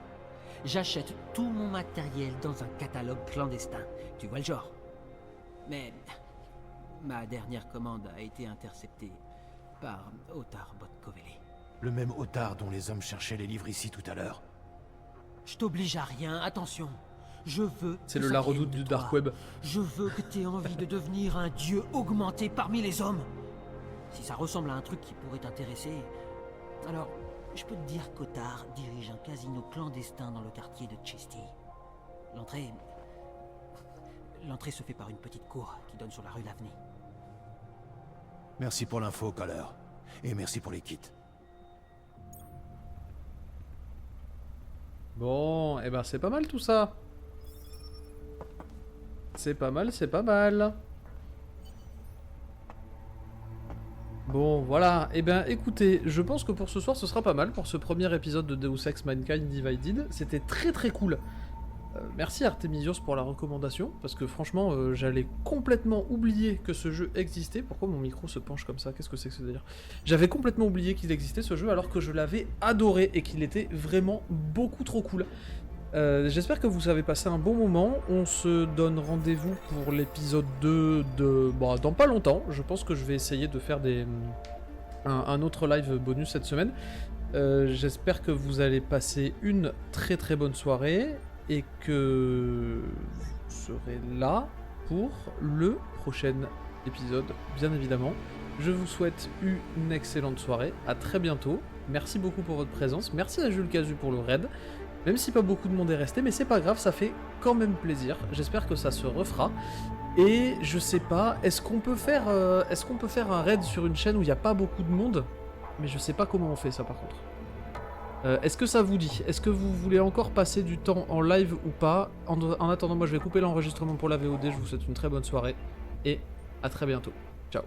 J'achète tout mon matériel dans un catalogue clandestin. Tu vois le genre. Mais... ma dernière commande a été interceptée par Otar Botkoveli. Le même Otar dont les hommes cherchaient les livres ici tout à l'heure. Je t'oblige à rien, attention. Je veux... c'est le la redoute du Dark Web. Je veux que t'aies envie de devenir un dieu augmenté parmi les hommes. Si ça ressemble à un truc qui pourrait t'intéresser... alors, je peux te dire qu'Otar dirige un casino clandestin dans le quartier de Chesty. L'entrée se fait par une petite cour qui donne sur la rue Lavny. Merci pour l'info, Connor. Et merci pour les kits. Bon, et ben c'est pas mal tout ça. C'est pas mal, c'est pas mal. Bon, voilà. Eh ben, écoutez, je pense que pour ce soir, ce sera pas mal pour ce premier épisode de Deus Ex Mankind Divided. C'était très très cool. Merci Artemisios pour la recommandation, parce que franchement, j'allais complètement oublier que ce jeu existait. Pourquoi mon micro se penche comme ça? Qu'est-ce que c'est que ce délire? J'avais complètement oublié qu'il existait ce jeu, alors que je l'avais adoré et qu'il était vraiment beaucoup trop cool. J'espère que vous avez passé un bon moment. On se donne rendez-vous pour l'épisode 2 dans pas longtemps. Je pense que je vais essayer de faire un autre live bonus cette semaine. J'espère que vous allez passer une très très bonne soirée et que vous serez là pour le prochain épisode, bien évidemment. Je vous souhaite une excellente soirée. À très bientôt. Merci beaucoup pour votre présence. Merci à Jules Casu pour le raid. Même si pas beaucoup de monde est resté, mais c'est pas grave, ça fait quand même plaisir. J'espère que ça se refera. Et je sais pas, est-ce qu'on peut faire un raid sur une chaîne où il n'y a pas beaucoup de monde? Mais je sais pas comment on fait ça par contre. Est-ce que ça vous dit? Est-ce que vous voulez encore passer du temps en live ou pas? En attendant, moi je vais couper l'enregistrement pour la VOD. Je vous souhaite une très bonne soirée et à très bientôt. Ciao.